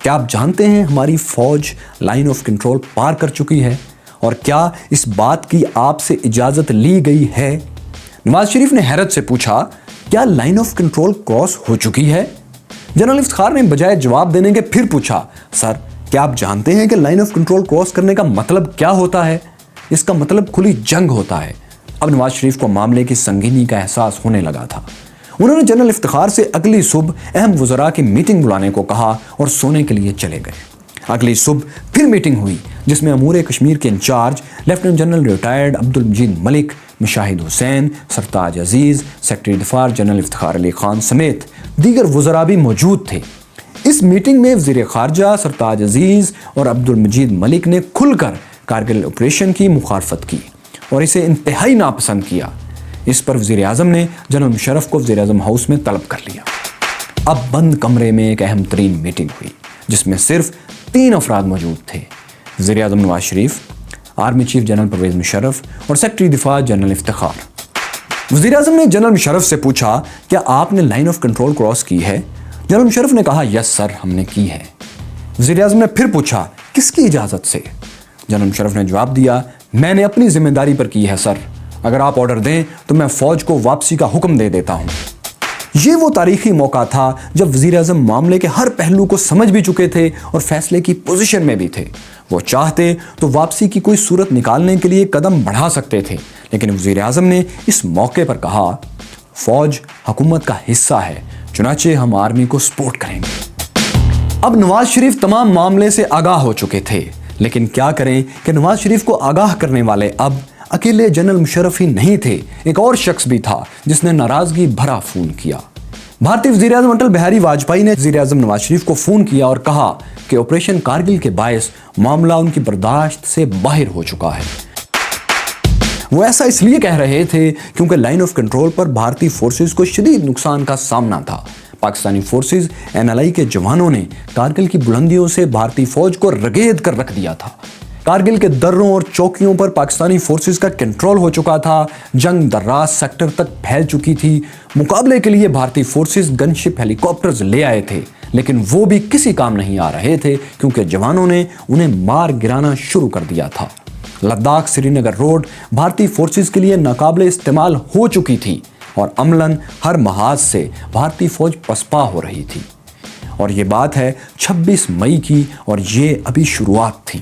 A: کیا آپ جانتے ہیں ہماری فوج لائن آف کنٹرول پار کر چکی ہے اور کیا اس بات کی آپ سے اجازت لی گئی ہے؟ نواز شریف نے حیرت سے پوچھا، کیا لائن آف کنٹرول کراس ہو چکی ہے؟ جنرل افتخار نے بجائے جواب دینے کے پھر پوچھا، سر کیا آپ جانتے ہیں کہ لائن آف کنٹرول کراس کرنے کا مطلب کیا ہوتا ہے؟ اس کا مطلب کھلی جنگ ہوتا ہے۔ اب نواز شریف کو معاملے کی سنگینی کا احساس ہونے لگا تھا۔ انہوں نے جنرل افتخار سے اگلی صبح اہم وزراء کی میٹنگ بلانے کو کہا اور سونے کے لیے چلے گئے۔ اگلی صبح پھر میٹنگ ہوئی جس میں امور کشمیر کے incharge lieutenant general retired Abdul Majeed ملک، مشاہد حسین، سرتاج عزیز، سیکرٹری دفاع جنرل افتخار علی خان سمیت دیگر وزراء بھی موجود تھے۔ اس میٹنگ میں وزیر خارجہ سرتاج عزیز اور عبد المجید ملک نے کھل کر کارگل آپریشن کی مخالفت کی اور اسے انتہائی ناپسند کیا۔ اس پر وزیر اعظم نے جنرل مشرف کو وزیر اعظم ہاؤس میں طلب کر لیا۔ اب بند کمرے میں ایک اہم ترین میٹنگ ہوئی جس میں صرف 3 افراد موجود تھے، وزیر اعظم Nawaz Sharif, army chief general Pervez Musharraf اور سیکرٹری دفاع جنرل افتخار۔ وزیر اعظم نے جنرل مشرف سے پوچھا، کیا آپ نے لائن آف کنٹرول کراس کی ہے؟ جنرل مشرف نے کہا، یس سر، ہم نے کی ہے۔ وزیر اعظم نے پھر پوچھا، کس کی اجازت سے؟ جنرل مشرف نے جواب دیا، میں نے اپنی ذمہ داری پر کی ہے سر، اگر آپ آرڈر دیں تو میں فوج کو واپسی کا حکم دے دیتا ہوں۔ یہ وہ تاریخی موقع تھا جب وزیر اعظم معاملے کے ہر پہلو کو سمجھ بھی چکے تھے اور فیصلے کی پوزیشن میں بھی تھے۔ وہ چاہتے تو واپسی کی کوئی صورت نکالنے کے لیے قدم بڑھا سکتے تھے، لیکن وزیر اعظم نے اس موقع پر کہا، فوج حکومت کا حصہ ہے، چنانچہ ہم آرمی کو سپورٹ کریں گے۔ اب نواز شریف تمام معاملے سے آگاہ ہو چکے تھے، لیکن کیا کریں کہ نواز شریف کو آگاہ کرنے والے اب اکیلے جنرل مشرف ہی نہیں تھے، ایک اور شخص بھی تھا جس نے ناراضگی بھرا فون کیا۔ بھارتی وزیر اعظم اٹل بہاری واجپئی نے وزیر اعظم نواز شریف کو فون کیا اور کہا کہ آپریشن کارگل کے باعث معاملہ ان کی برداشت سے باہر ہو چکا ہے۔ وہ ایسا اس لیے کہہ رہے تھے کیونکہ لائن آف کنٹرول پر بھارتی فورسز کو شدید نقصان کا سامنا تھا۔ پاکستانی فورسز NLI کے جوانوں نے کارگل کی بلندیوں سے بھارتی فوج کو رگید کر رکھ دیا تھا۔ کارگل کے دروں اور چوکیوں پر پاکستانی فورسز کا کنٹرول ہو چکا تھا، جنگ دراز سیکٹر تک پھیل چکی تھی۔ مقابلے کے لیے بھارتی فورسز گن شپ ہیلی کاپٹرز لے آئے تھے، لیکن وہ بھی کسی کام نہیں آ رہے تھے کیونکہ جوانوں نے انہیں مار گرانا شروع کر دیا تھا۔ لداخ سری نگر روڈ بھارتی فورسز کے لیے ناقابل استعمال ہو چکی تھی اور عملاً ہر محاذ سے بھارتی فوج پسپا ہو رہی تھی۔ اور یہ بات ہے 26 مئی کی اور یہ ابھی شروعات تھی۔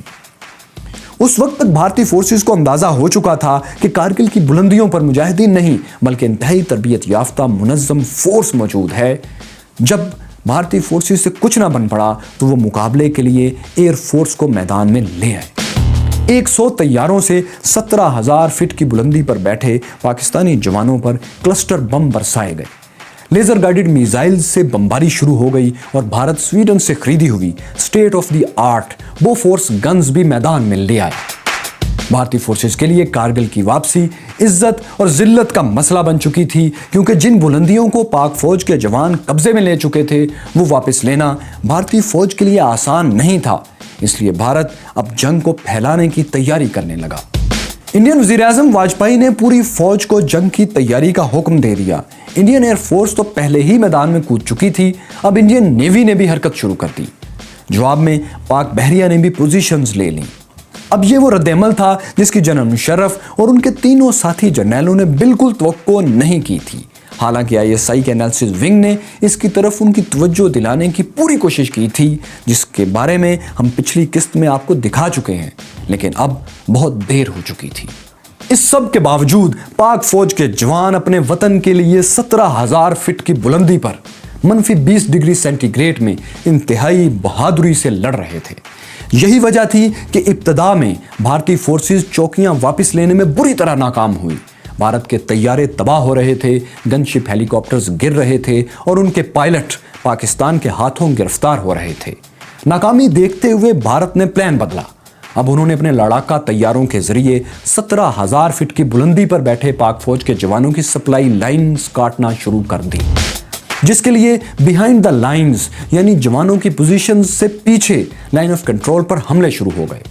A: اس وقت تک بھارتی فورسز کو اندازہ ہو چکا تھا کہ کارگل کی بلندیوں پر مجاہدین نہیں بلکہ انتہائی تربیت یافتہ منظم فورس موجود ہے۔ جب بھارتی فورسز سے کچھ نہ بن پڑا تو وہ مقابلے کے لیے ایئر فورس کو میدان میں لے آئے۔ 100 طیاروں سے 17,000 فٹ کی بلندی پر بیٹھے پاکستانی جوانوں پر کلسٹر بم برسائے گئے۔ لیزر گائیڈڈ میزائل سے بمباری شروع ہو گئی اور بھارت سویڈن سے خریدی ہوئی state of the art Bofors guns بھی میدان میں لے آئے۔ بھارتی فورسز کے لیے کارگل کی واپسی عزت اور ذلت کا مسئلہ بن چکی تھی، کیونکہ جن بلندیوں کو پاک فوج کے جوان قبضے میں لے چکے تھے وہ واپس لینا بھارتی فوج کے لیے آسان نہیں تھا۔ اس لیے بھارت اب جنگ کو پھیلانے کی تیاری کرنے لگا۔ انڈین وزیر اعظم واجپئی نے پوری فوج کو جنگ کی تیاری کا حکم دے دیا۔ انڈین ایئر فورس تو پہلے ہی میدان میں کود چکی تھی، اب انڈین نیوی نے بھی حرکت شروع کر دی۔ جواب میں پاک بحریہ نے بھی پوزیشنز لے لیں۔ اب یہ وہ رد عمل تھا جس کی جنرل مشرف اور ان کے تینوں ساتھی جرنیلوں نے بالکل توقع نہیں کی تھی۔ حالانکہ ISI کے انالیسس ونگ نے اس کی طرف ان کی توجہ دلانے کی پوری کوشش کی تھی، جس کے بارے میں ہم پچھلی قسط میں آپ کو دکھا چکے ہیں، لیکن اب بہت دیر ہو چکی تھی۔ اس سب کے باوجود پاک فوج کے جوان اپنے وطن کے لیے 17,000 فٹ کی بلندی پر -20 ڈگری سینٹی گریڈ میں انتہائی بہادری سے لڑ رہے تھے۔ یہی وجہ تھی کہ ابتدا میں بھارتی فورسز چوکیاں واپس لینے میں بری طرح ناکام ہوئی۔ بھارت کے طیارے تباہ ہو رہے تھے، گن شپ ہیلی کاپٹرز گر رہے تھے اور ان کے پائلٹ پاکستان کے ہاتھوں گرفتار ہو رہے تھے۔ ناکامی دیکھتے ہوئے بھارت نے پلان بدلا۔ اب انہوں نے اپنے لڑاکا طیاروں کے ذریعے 17,000 فٹ کی بلندی پر بیٹھے پاک فوج کے جوانوں کی سپلائی لائنز کاٹنا شروع کر دی، جس کے لیے بیہائنڈ دا لائنز یعنی جوانوں کی پوزیشنز سے پیچھے لائن آف کنٹرول پر حملے شروع ہو گئے۔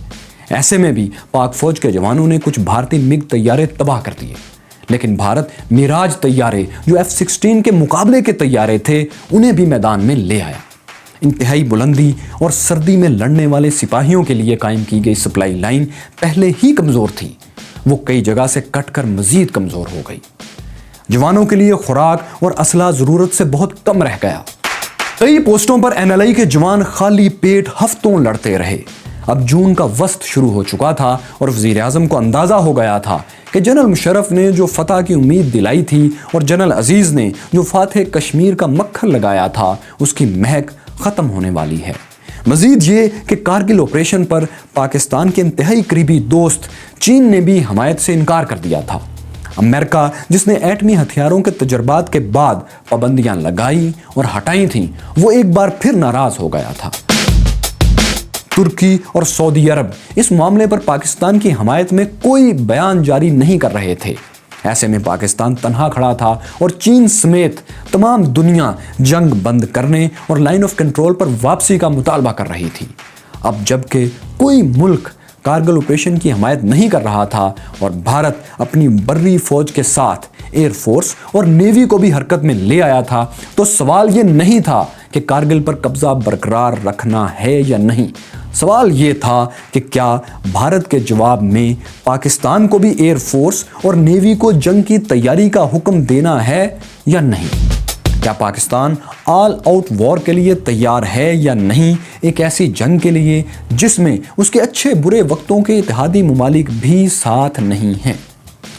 A: ایسے میں بھی پاک فوج کے جوانوں نے کچھ بھارتی MiG طیارے تباہ کر دیے، لیکن بھارت میراج طیارے جو F-16 کے مقابلے کے طیارے تھے انہیں بھی میدان میں لے آیا۔ انتہائی بلندی اور سردی میں لڑنے والے سپاہیوں کے لیے قائم کی گئی سپلائی لائن پہلے ہی کمزور تھی، وہ کئی جگہ سے کٹ کر مزید کمزور ہو گئی۔ جوانوں کے لیے خوراک اور اسلحہ ضرورت سے بہت کم رہ گیا۔ کئی پوسٹوں پر NLI کے جوان خالی پیٹ ہفتوں لڑتے رہے۔ اب جون کا وسط شروع ہو چکا تھا اور وزیر اعظم کو اندازہ ہو گیا تھا کہ جنرل مشرف نے جو فتح کی امید دلائی تھی اور جنرل عزیز نے جو فاتح کشمیر کا مکھن لگایا تھا اس کی مہک ختم ہونے والی ہے۔ مزید یہ کہ کارگل آپریشن پر پاکستان کے انتہائی قریبی دوست چین نے بھی حمایت سے انکار کر دیا تھا۔ امریکہ جس نے ایٹمی ہتھیاروں کے تجربات کے بعد پابندیاں لگائی اور ہٹائی تھیں، وہ ایک بار پھر ناراض ہو گیا تھا۔ ترکی اور سعودی عرب اس معاملے پر پاکستان کی حمایت میں کوئی بیان جاری نہیں کر رہے تھے۔ ایسے میں پاکستان تنہا کھڑا تھا اور چین سمیت تمام دنیا جنگ بند کرنے اور لائن آف کنٹرول پر واپسی کا مطالبہ کر رہی تھی۔ اب جبکہ کوئی ملک کارگل آپریشن کی حمایت نہیں کر رہا تھا اور بھارت اپنی بری فوج کے ساتھ ایئر فورس اور نیوی کو بھی حرکت میں لے آیا تھا، تو سوال یہ نہیں تھا کہ کارگل پر قبضہ برقرار رکھنا ہے یا نہیں۔ سوال یہ تھا کہ کیا بھارت کے جواب میں پاکستان کو بھی ایئر فورس اور نیوی کو جنگ کی تیاری کا حکم دینا ہے یا نہیں؟ کیا پاکستان آل آؤٹ وار کے لیے تیار ہے یا نہیں، ایک ایسی جنگ کے لیے جس میں اس کے اچھے برے وقتوں کے اتحادی ممالک بھی ساتھ نہیں ہیں؟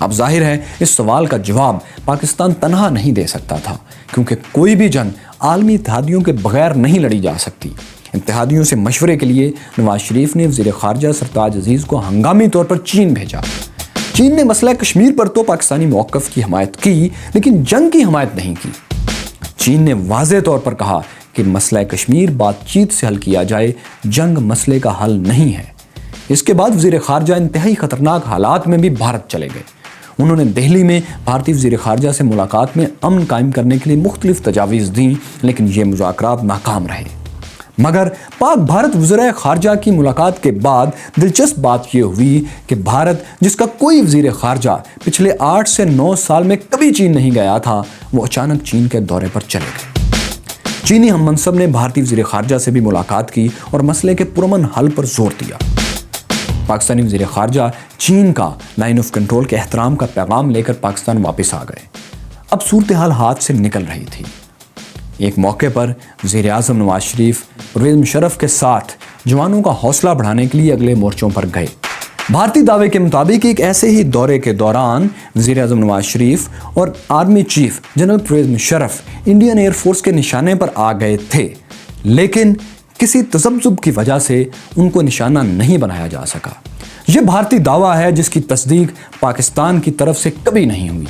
A: اب ظاہر ہے اس سوال کا جواب پاکستان تنہا نہیں دے سکتا تھا، کیونکہ کوئی بھی جنگ عالمی اتحادیوں کے بغیر نہیں لڑی جا سکتی۔ اتحادیوں سے مشورے کے لیے نواز شریف نے وزیر خارجہ سرتاج عزیز کو ہنگامی طور پر چین بھیجا۔ چین نے مسئلہ کشمیر پر تو پاکستانی موقف کی حمایت کی، لیکن جنگ کی حمایت نہیں کی۔ چین نے واضح طور پر کہا کہ مسئلہ کشمیر بات چیت سے حل کیا جائے، جنگ مسئلے کا حل نہیں ہے۔ اس کے بعد وزیر خارجہ انتہائی خطرناک حالات میں بھی بھارت چلے گئے۔ انہوں نے دہلی میں بھارتی وزیر خارجہ سے ملاقات میں امن قائم کرنے کے لیے مختلف تجاویز دیں، لیکن یہ مذاکرات ناکام رہے۔ مگر پاک بھارت وزرائے خارجہ کی ملاقات کے بعد دلچسپ بات یہ ہوئی کہ بھارت، جس کا کوئی وزیر خارجہ پچھلے 8 سے 9 سال میں کبھی چین نہیں گیا تھا، وہ اچانک چین کے دورے پر چلے گئے۔ چینی ہم منصب نے بھارتی وزیر خارجہ سے بھی ملاقات کی اور مسئلے کے پرامن حل پر زور دیا۔ پاکستانی وزیر خارجہ چین کا لائن آف کنٹرول کے احترام کا پیغام لے کر پاکستان واپس آ گئے۔ اب صورتحال ہاتھ سے نکل رہی تھی۔ ایک موقع پر وزیر اعظم نواز شریف پرویز مشرف کے ساتھ جوانوں کا حوصلہ بڑھانے کے لیے اگلے مورچوں پر گئے۔ بھارتی دعوے کے مطابق ایک ایسے ہی دورے کے دوران وزیر اعظم نواز شریف اور army chief general Pervez Musharraf Indian air force کے نشانے پر آ گئے تھے، لیکن کسی تذبذب کی وجہ سے ان کو نشانہ نہیں بنایا جا سکا۔ یہ بھارتی دعویٰ ہے جس کی تصدیق پاکستان کی طرف سے کبھی نہیں ہوئی۔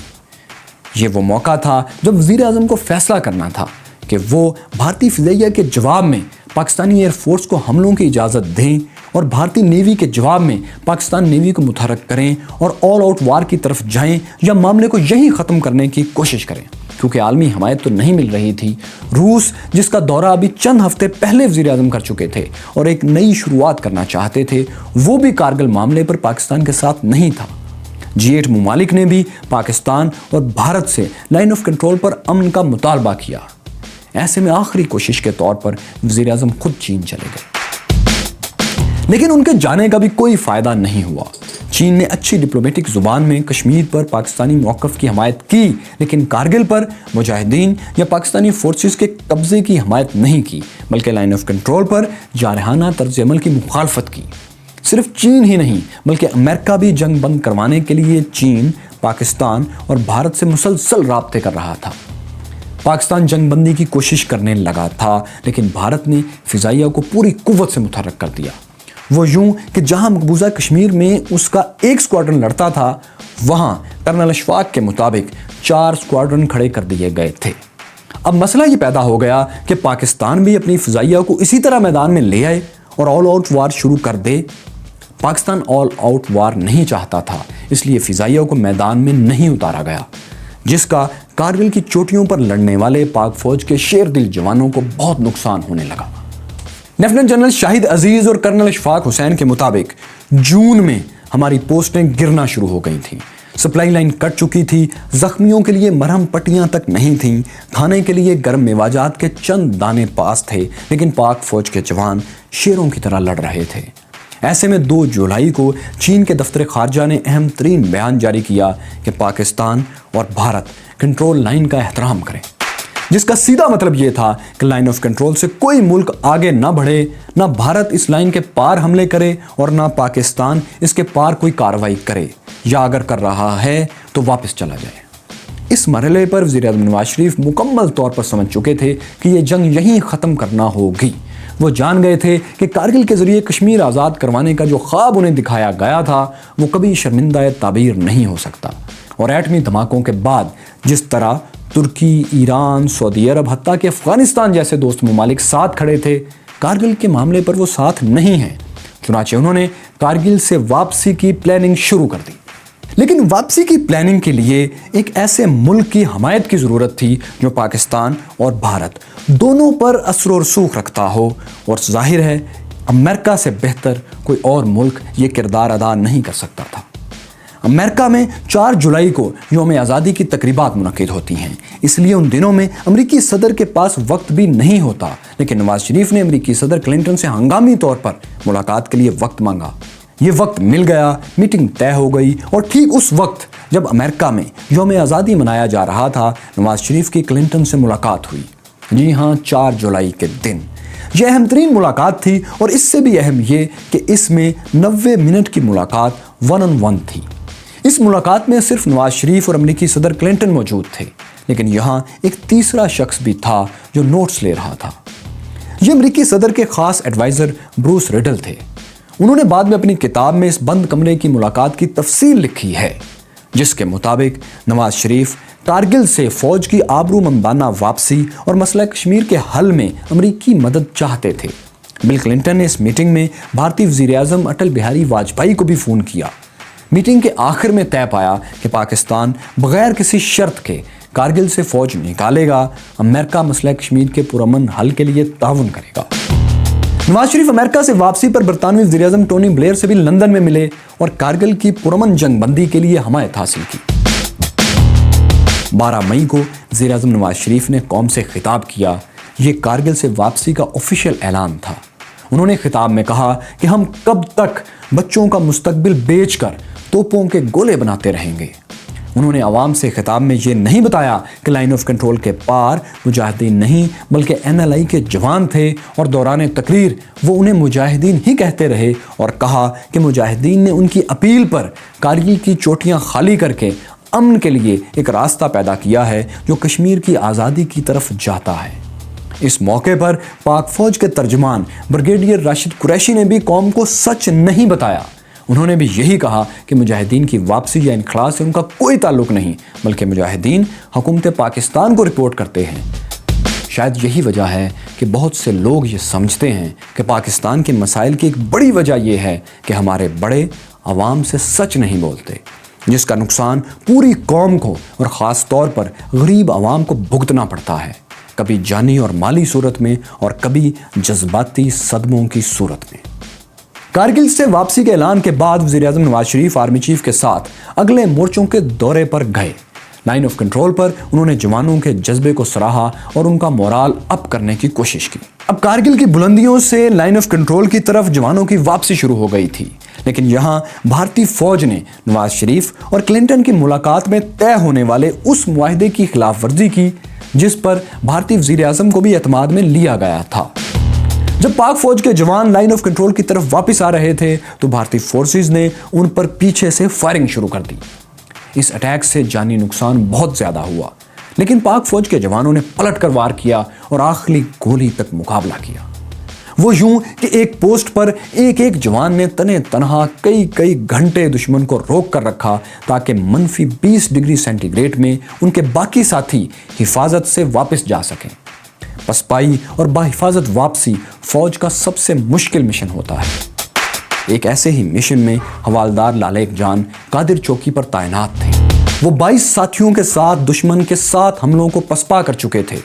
A: یہ وہ موقع تھا جب وزیر اعظم کو فیصلہ کرنا تھا کہ وہ بھارتی فضائیہ کے جواب میں پاکستانی ایئر فورس کو حملوں کی اجازت دیں اور بھارتی نیوی کے جواب میں پاکستان نیوی کو متحرک کریں اور آل آؤٹ وار کی طرف جائیں یا معاملے کو یہیں ختم کرنے کی کوشش کریں، کیونکہ عالمی حمایت تو نہیں مل رہی تھی۔ روس، جس کا دورہ ابھی چند ہفتے پہلے وزیر اعظم کر چکے تھے اور ایک نئی شروعات کرنا چاہتے تھے، وہ بھی کارگل معاملے پر پاکستان کے ساتھ نہیں تھا۔ G8 ممالک نے بھی پاکستان اور بھارت سے لائن آف کنٹرول پر امن کا مطالبہ کیا۔ ایسے میں آخری کوشش کے طور پر وزیر اعظم خود چین چلے گئے، لیکن ان کے جانے کا بھی کوئی فائدہ نہیں ہوا۔ چین نے اچھی ڈپلومیٹک زبان میں کشمیر پر پاکستانی موقف کی حمایت کی، لیکن کارگل پر مجاہدین یا پاکستانی فورسز کے قبضے کی حمایت نہیں کی، بلکہ لائن آف کنٹرول پر جارحانہ طرز عمل کی مخالفت کی۔ صرف چین ہی نہیں بلکہ امریکہ بھی جنگ بند کروانے کے لیے چین، پاکستان اور بھارت سے مسلسل رابطے کر رہا تھا۔ پاکستان جنگ بندی کی کوشش کرنے لگا تھا، لیکن بھارت نے فضائیہ کو پوری قوت سے متحرک کر دیا۔ وہ یوں کہ جہاں مقبوضہ کشمیر میں اس کا ایک سکواڈرن لڑتا تھا، وہاں کرنل اشفاق کے مطابق 4 سکواڈرن کھڑے کر دیے گئے تھے۔ اب مسئلہ یہ پیدا ہو گیا کہ پاکستان بھی اپنی فضائیہ کو اسی طرح میدان میں لے آئے اور آل آؤٹ وار شروع کر دے۔ پاکستان آل آؤٹ وار نہیں چاہتا تھا، اس لیے فضائیہ کو میدان میں نہیں اتارا گیا، جس کا کارگل کی چوٹیوں پر لڑنے والے پاک فوج کے شیر دل جوانوں کو بہت نقصان ہونے لگا۔ لیفٹیننٹ جنرل شاہد عزیز اور کرنل اشفاق حسین کے مطابق جون میں ہماری پوسٹیں گرنا شروع ہو گئی تھیں، سپلائی لائن کٹ چکی تھی، زخمیوں کے لیے مرہم پٹیاں تک نہیں تھیں، کھانے کے لیے گرم میوہ کے چند دانے پاس تھے، لیکن پاک فوج کے جوان شیروں کی طرح لڑ رہے تھے۔ ایسے میں 2 جولائی کو چین کے دفتر خارجہ نے اہم ترین بیان جاری کیا کہ پاکستان اور بھارت کنٹرول لائن کا احترام کریں، جس کا سیدھا مطلب یہ تھا کہ لائن آف کنٹرول سے کوئی ملک آگے نہ بڑھے، نہ بھارت اس لائن کے پار حملے کرے اور نہ پاکستان اس کے پار کوئی کارروائی کرے، یا اگر کر رہا ہے تو واپس چلا جائے۔ اس مرحلے پر وزیر اعظم نواز شریف مکمل طور پر سمجھ چکے تھے کہ یہ جنگ یہیں ختم کرنا ہوگی۔ وہ جان گئے تھے کہ کارگل کے ذریعے کشمیر آزاد کروانے کا جو خواب انہیں دکھایا گیا تھا، وہ کبھی شرمندہ تعبیر نہیں ہو سکتا۔ اور ایٹمی دھماکوں کے بعد جس طرح ترکی، ایران، سعودی عرب، حتیٰ کہ افغانستان جیسے دوست ممالک ساتھ کھڑے تھے، کارگل کے معاملے پر وہ ساتھ نہیں ہیں۔ چنانچہ انہوں نے کارگل سے واپسی کی پلاننگ شروع کر دی۔ لیکن واپسی کی پلاننگ کے لیے ایک ایسے ملک کی حمایت کی ضرورت تھی جو پاکستان اور بھارت دونوں پر اثر و رسوخ رکھتا ہو، اور ظاہر ہے امریکہ سے بہتر کوئی اور ملک یہ کردار ادا نہیں کر سکتا تھا۔ امریکہ میں 4 جولائی کو یوم آزادی کی تقریبات منعقد ہوتی ہیں، اس لیے ان دنوں میں امریکی صدر کے پاس وقت بھی نہیں ہوتا، لیکن نواز شریف نے امریکی صدر کلنٹن سے ہنگامی طور پر ملاقات کے لیے وقت مانگا۔ یہ وقت مل گیا، میٹنگ طے ہو گئی، اور ٹھیک اس وقت جب امریکہ میں یوم آزادی منایا جا رہا تھا، نواز شریف کی کلنٹن سے ملاقات ہوئی۔ جی ہاں، 4 جولائی کے دن یہ اہم ترین ملاقات تھی، اور اس سے بھی اہم یہ کہ اس میں 90 منٹ کی ملاقات 1 on 1 تھی۔ اس ملاقات میں صرف نواز شریف اور امریکی صدر کلنٹن موجود تھے، لیکن یہاں ایک تیسرا شخص بھی تھا جو نوٹس لے رہا تھا۔ یہ امریکی صدر کے خاص ایڈوائزر بروس ریڈل تھے۔ انہوں نے بعد میں اپنی کتاب میں اس بند کمرے کی ملاقات کی تفصیل لکھی ہے، جس کے مطابق نواز شریف کارگل سے فوج کی آبرومندانہ واپسی اور مسئلہ کشمیر کے حل میں امریکی مدد چاہتے تھے۔ بل کلنٹن نے اس میٹنگ میں بھارتی وزیر اعظم اٹل بہاری واجپئی کو بھی فون کیا۔ میٹنگ کے آخر میں طے پایا کہ پاکستان بغیر کسی شرط کے کارگل سے فوج نکالے گا، امریکہ مسئلہ کشمیر کے پرامن حل کے لیے تعاون کرے گا۔ نواز شریف امریکہ سے واپسی پر برطانوی وزیر اعظم ٹونی بلیئر سے بھی لندن میں ملے اور کارگل کی پرامن جنگ بندی کے لیے حمایت حاصل کی۔ 12 مئی کو وزیر اعظم نواز شریف نے قوم سے خطاب کیا۔ یہ کارگل سے واپسی کا آفیشیل اعلان تھا۔ انہوں نے خطاب میں کہا کہ ہم کب تک بچوں کا مستقبل بیچ کر توپوں کے گولے بناتے رہیں گے۔ انہوں نے عوام سے خطاب میں یہ نہیں بتایا کہ لائن آف کنٹرول کے پار مجاہدین نہیں بلکہ NLI کے جوان تھے، اور دوران تقریر وہ انہیں مجاہدین ہی کہتے رہے اور کہا کہ مجاہدین نے ان کی اپیل پر کارگل کی چوٹیاں خالی کر کے امن کے لیے ایک راستہ پیدا کیا ہے جو کشمیر کی آزادی کی طرف جاتا ہے۔ اس موقع پر پاک فوج کے ترجمان بریگیڈیئر راشد قریشی نے بھی قوم کو سچ نہیں بتایا۔ انہوں نے بھی یہی کہا کہ مجاہدین کی واپسی یا انخلاء سے ان کا کوئی تعلق نہیں، بلکہ مجاہدین حکومت پاکستان کو رپورٹ کرتے ہیں۔ شاید یہی وجہ ہے کہ بہت سے لوگ یہ سمجھتے ہیں کہ پاکستان کے مسائل کی ایک بڑی وجہ یہ ہے کہ ہمارے بڑے عوام سے سچ نہیں بولتے، جس کا نقصان پوری قوم کو اور خاص طور پر غریب عوام کو بھگتنا پڑتا ہے، کبھی جانی اور مالی صورت میں اور کبھی جذباتی صدموں کی صورت میں۔ کارگل سے واپسی کے اعلان کے بعد وزیر اعظم نواز شریف آرمی چیف کے ساتھ اگلے مورچوں کے دورے پر گئے۔ لائن آف کنٹرول پر انہوں نے جوانوں کے جذبے کو سراہا اور ان کا مورال اپ کرنے کی کوشش کی۔ اب کارگل کی بلندیوں سے لائن آف کنٹرول کی طرف جوانوں کی واپسی شروع ہو گئی تھی، لیکن یہاں بھارتی فوج نے نواز شریف اور کلنٹن کی ملاقات میں طے ہونے والے اس معاہدے کی خلاف ورزی کی جس پر بھارتی وزیر اعظم کو بھی اعتماد میں لیا گیا تھا۔ جب پاک فوج کے جوان لائن آف کنٹرول کی طرف واپس آ رہے تھے تو بھارتی فورسز نے ان پر پیچھے سے فائرنگ شروع کر دی۔ اس اٹیک سے جانی نقصان بہت زیادہ ہوا، لیکن پاک فوج کے جوانوں نے پلٹ کر وار کیا اور آخری گولی تک مقابلہ کیا۔ وہ یوں کہ ایک پوسٹ پر ایک ایک جوان نے تنے تنہا کئی گھنٹے دشمن کو روک کر رکھا تاکہ -20 ڈگری سینٹی گریڈ میں ان کے باقی ساتھی حفاظت سے واپس جا سکیں۔ پسپائی اور باحفاظت واپسی فوج کا سب سے مشکل مشن ہوتا ہے۔ ایک ایسے ہی مشن میں حوالدار لالیک جان قادر چوکی پر تعینات تھے۔ وہ 22 ساتھیوں کے ساتھ دشمن کے 7 حملوں کو پسپا کر چکے تھے۔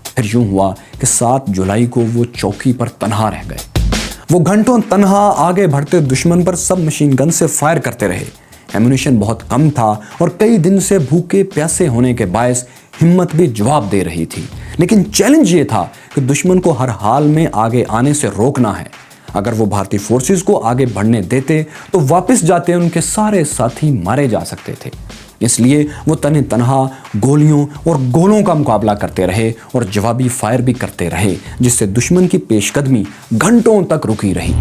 A: پھر یوں ہوا کہ 7 جولائی کو وہ چوکی پر تنہا رہ گئے۔ وہ گھنٹوں تنہا آگے بڑھتے دشمن پر سب مشین گن سے فائر کرتے رہے۔ ایمونیشن بہت کم تھا اور کئی دن سے بھوکے پیاسے ہونے کے باعث ہمت بھی جواب دے رہی تھی، لیکن چیلنج یہ تھا کہ دشمن کو ہر حال میں آگے آنے سے روکنا ہے۔ اگر وہ بھارتی فورسز کو آگے بڑھنے دیتے تو واپس جاتے ان کے سارے ساتھی مارے جا سکتے تھے۔ اس لیے وہ تنے تنہا گولیوں اور گولوں کا مقابلہ کرتے رہے اور جوابی فائر بھی کرتے رہے، جس سے دشمن کی پیش قدمی گھنٹوں تک رکی رہی،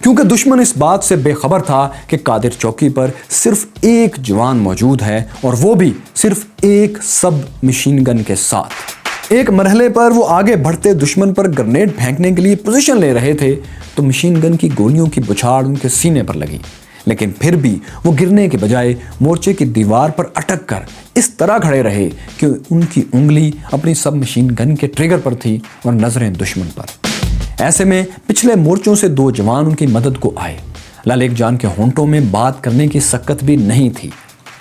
A: کیونکہ دشمن اس بات سے بے خبر تھا کہ قادر چوکی پر صرف ایک جوان موجود ہے، اور وہ بھی صرف ایک سب مشین گن کے ساتھ۔ ایک مرحلے پر وہ آگے بڑھتے دشمن پر گرنیڈ پھینکنے کے لیے پوزیشن لے رہے تھے تو مشین گن کی گولیوں کی بچھاڑ ان کے سینے پر لگی، لیکن پھر بھی وہ گرنے کے بجائے مورچے کی دیوار پر اٹک کر اس طرح کھڑے رہے کہ ان کی انگلی اپنی سب مشین گن کے ٹریگر پر تھی اور نظریں دشمن پر۔ ایسے میں پچھلے مورچوں سے 2 جوان ان کی مدد کو آئے۔ لالیک جان کے ہونٹوں میں بات کرنے کی سکت بھی نہیں تھی۔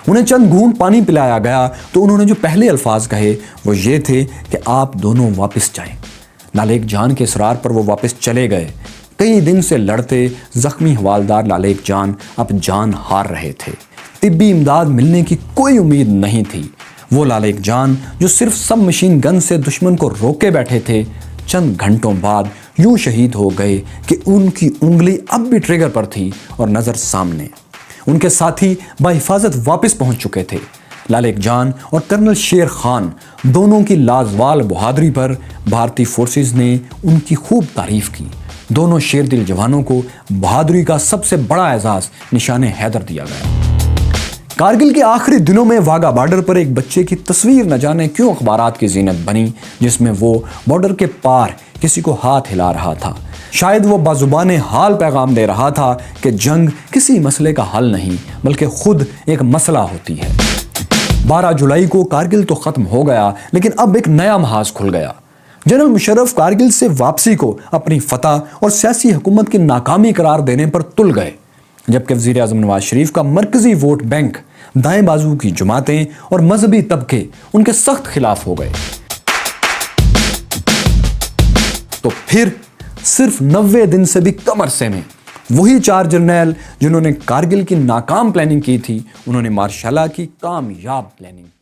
A: انہیں چند گھونٹ پانی پلایا گیا تو انہوں نے جو پہلے الفاظ کہے وہ یہ تھے کہ آپ دونوں واپس جائیں۔ لالیک جان کے اصرار پر وہ واپس چلے گئے۔ کئی دن سے لڑتے زخمی حوالدار لالیک جان اب جان ہار رہے تھے۔ طبی امداد ملنے کی کوئی امید نہیں تھی۔ وہ لالیک جان جو صرف سب مشین گن سے دشمن کو روکے بیٹھے تھے، چند گھنٹوں بعد یوں شہید ہو گئے کہ ان کی انگلی اب بھی ٹریگر پر تھی اور نظر سامنے۔ ان کے ساتھی باحفاظت واپس پہنچ چکے تھے۔ لالیک جان اور کرنل شیر خان دونوں کی لازوال بہادری پر بھارتی فورسز نے ان کی خوب تعریف کی۔ دونوں شیر دل جوانوں کو بہادری کا سب سے بڑا اعزاز نشان حیدر دیا گیا۔ کارگل کے آخری دنوں میں واگا بارڈر پر ایک بچے کی تصویر نہ جانے کیوں اخبارات کی زینت بنی، جس میں وہ بارڈر کے پار کسی کو ہاتھ ہلا رہا تھا۔ شاید وہ بازبان حال پیغام دے رہا تھا کہ جنگ کسی مسئلے کا حل نہیں بلکہ خود ایک مسئلہ ہوتی ہے۔ 12 جولائی کو کارگل تو ختم ہو گیا، لیکن اب ایک نیا محاذ کھل گیا۔ جنرل مشرف کارگل سے واپسی کو اپنی فتح اور سیاسی حکومت کی ناکامی قرار دینے پر تل گئے، جبکہ وزیر اعظم نواز شریف کا مرکزی ووٹ بینک، دائیں بازو کی جماعتیں اور مذہبی طبقے ان کے سخت خلاف ہو گئے۔ تو پھر صرف 90 دن سے بھی کم عرصے میں وہی 4 جرنیل جنہوں نے کارگل کی ناکام پلاننگ کی تھی، انہوں نے مارشل لا کی کامیاب پلاننگ کی۔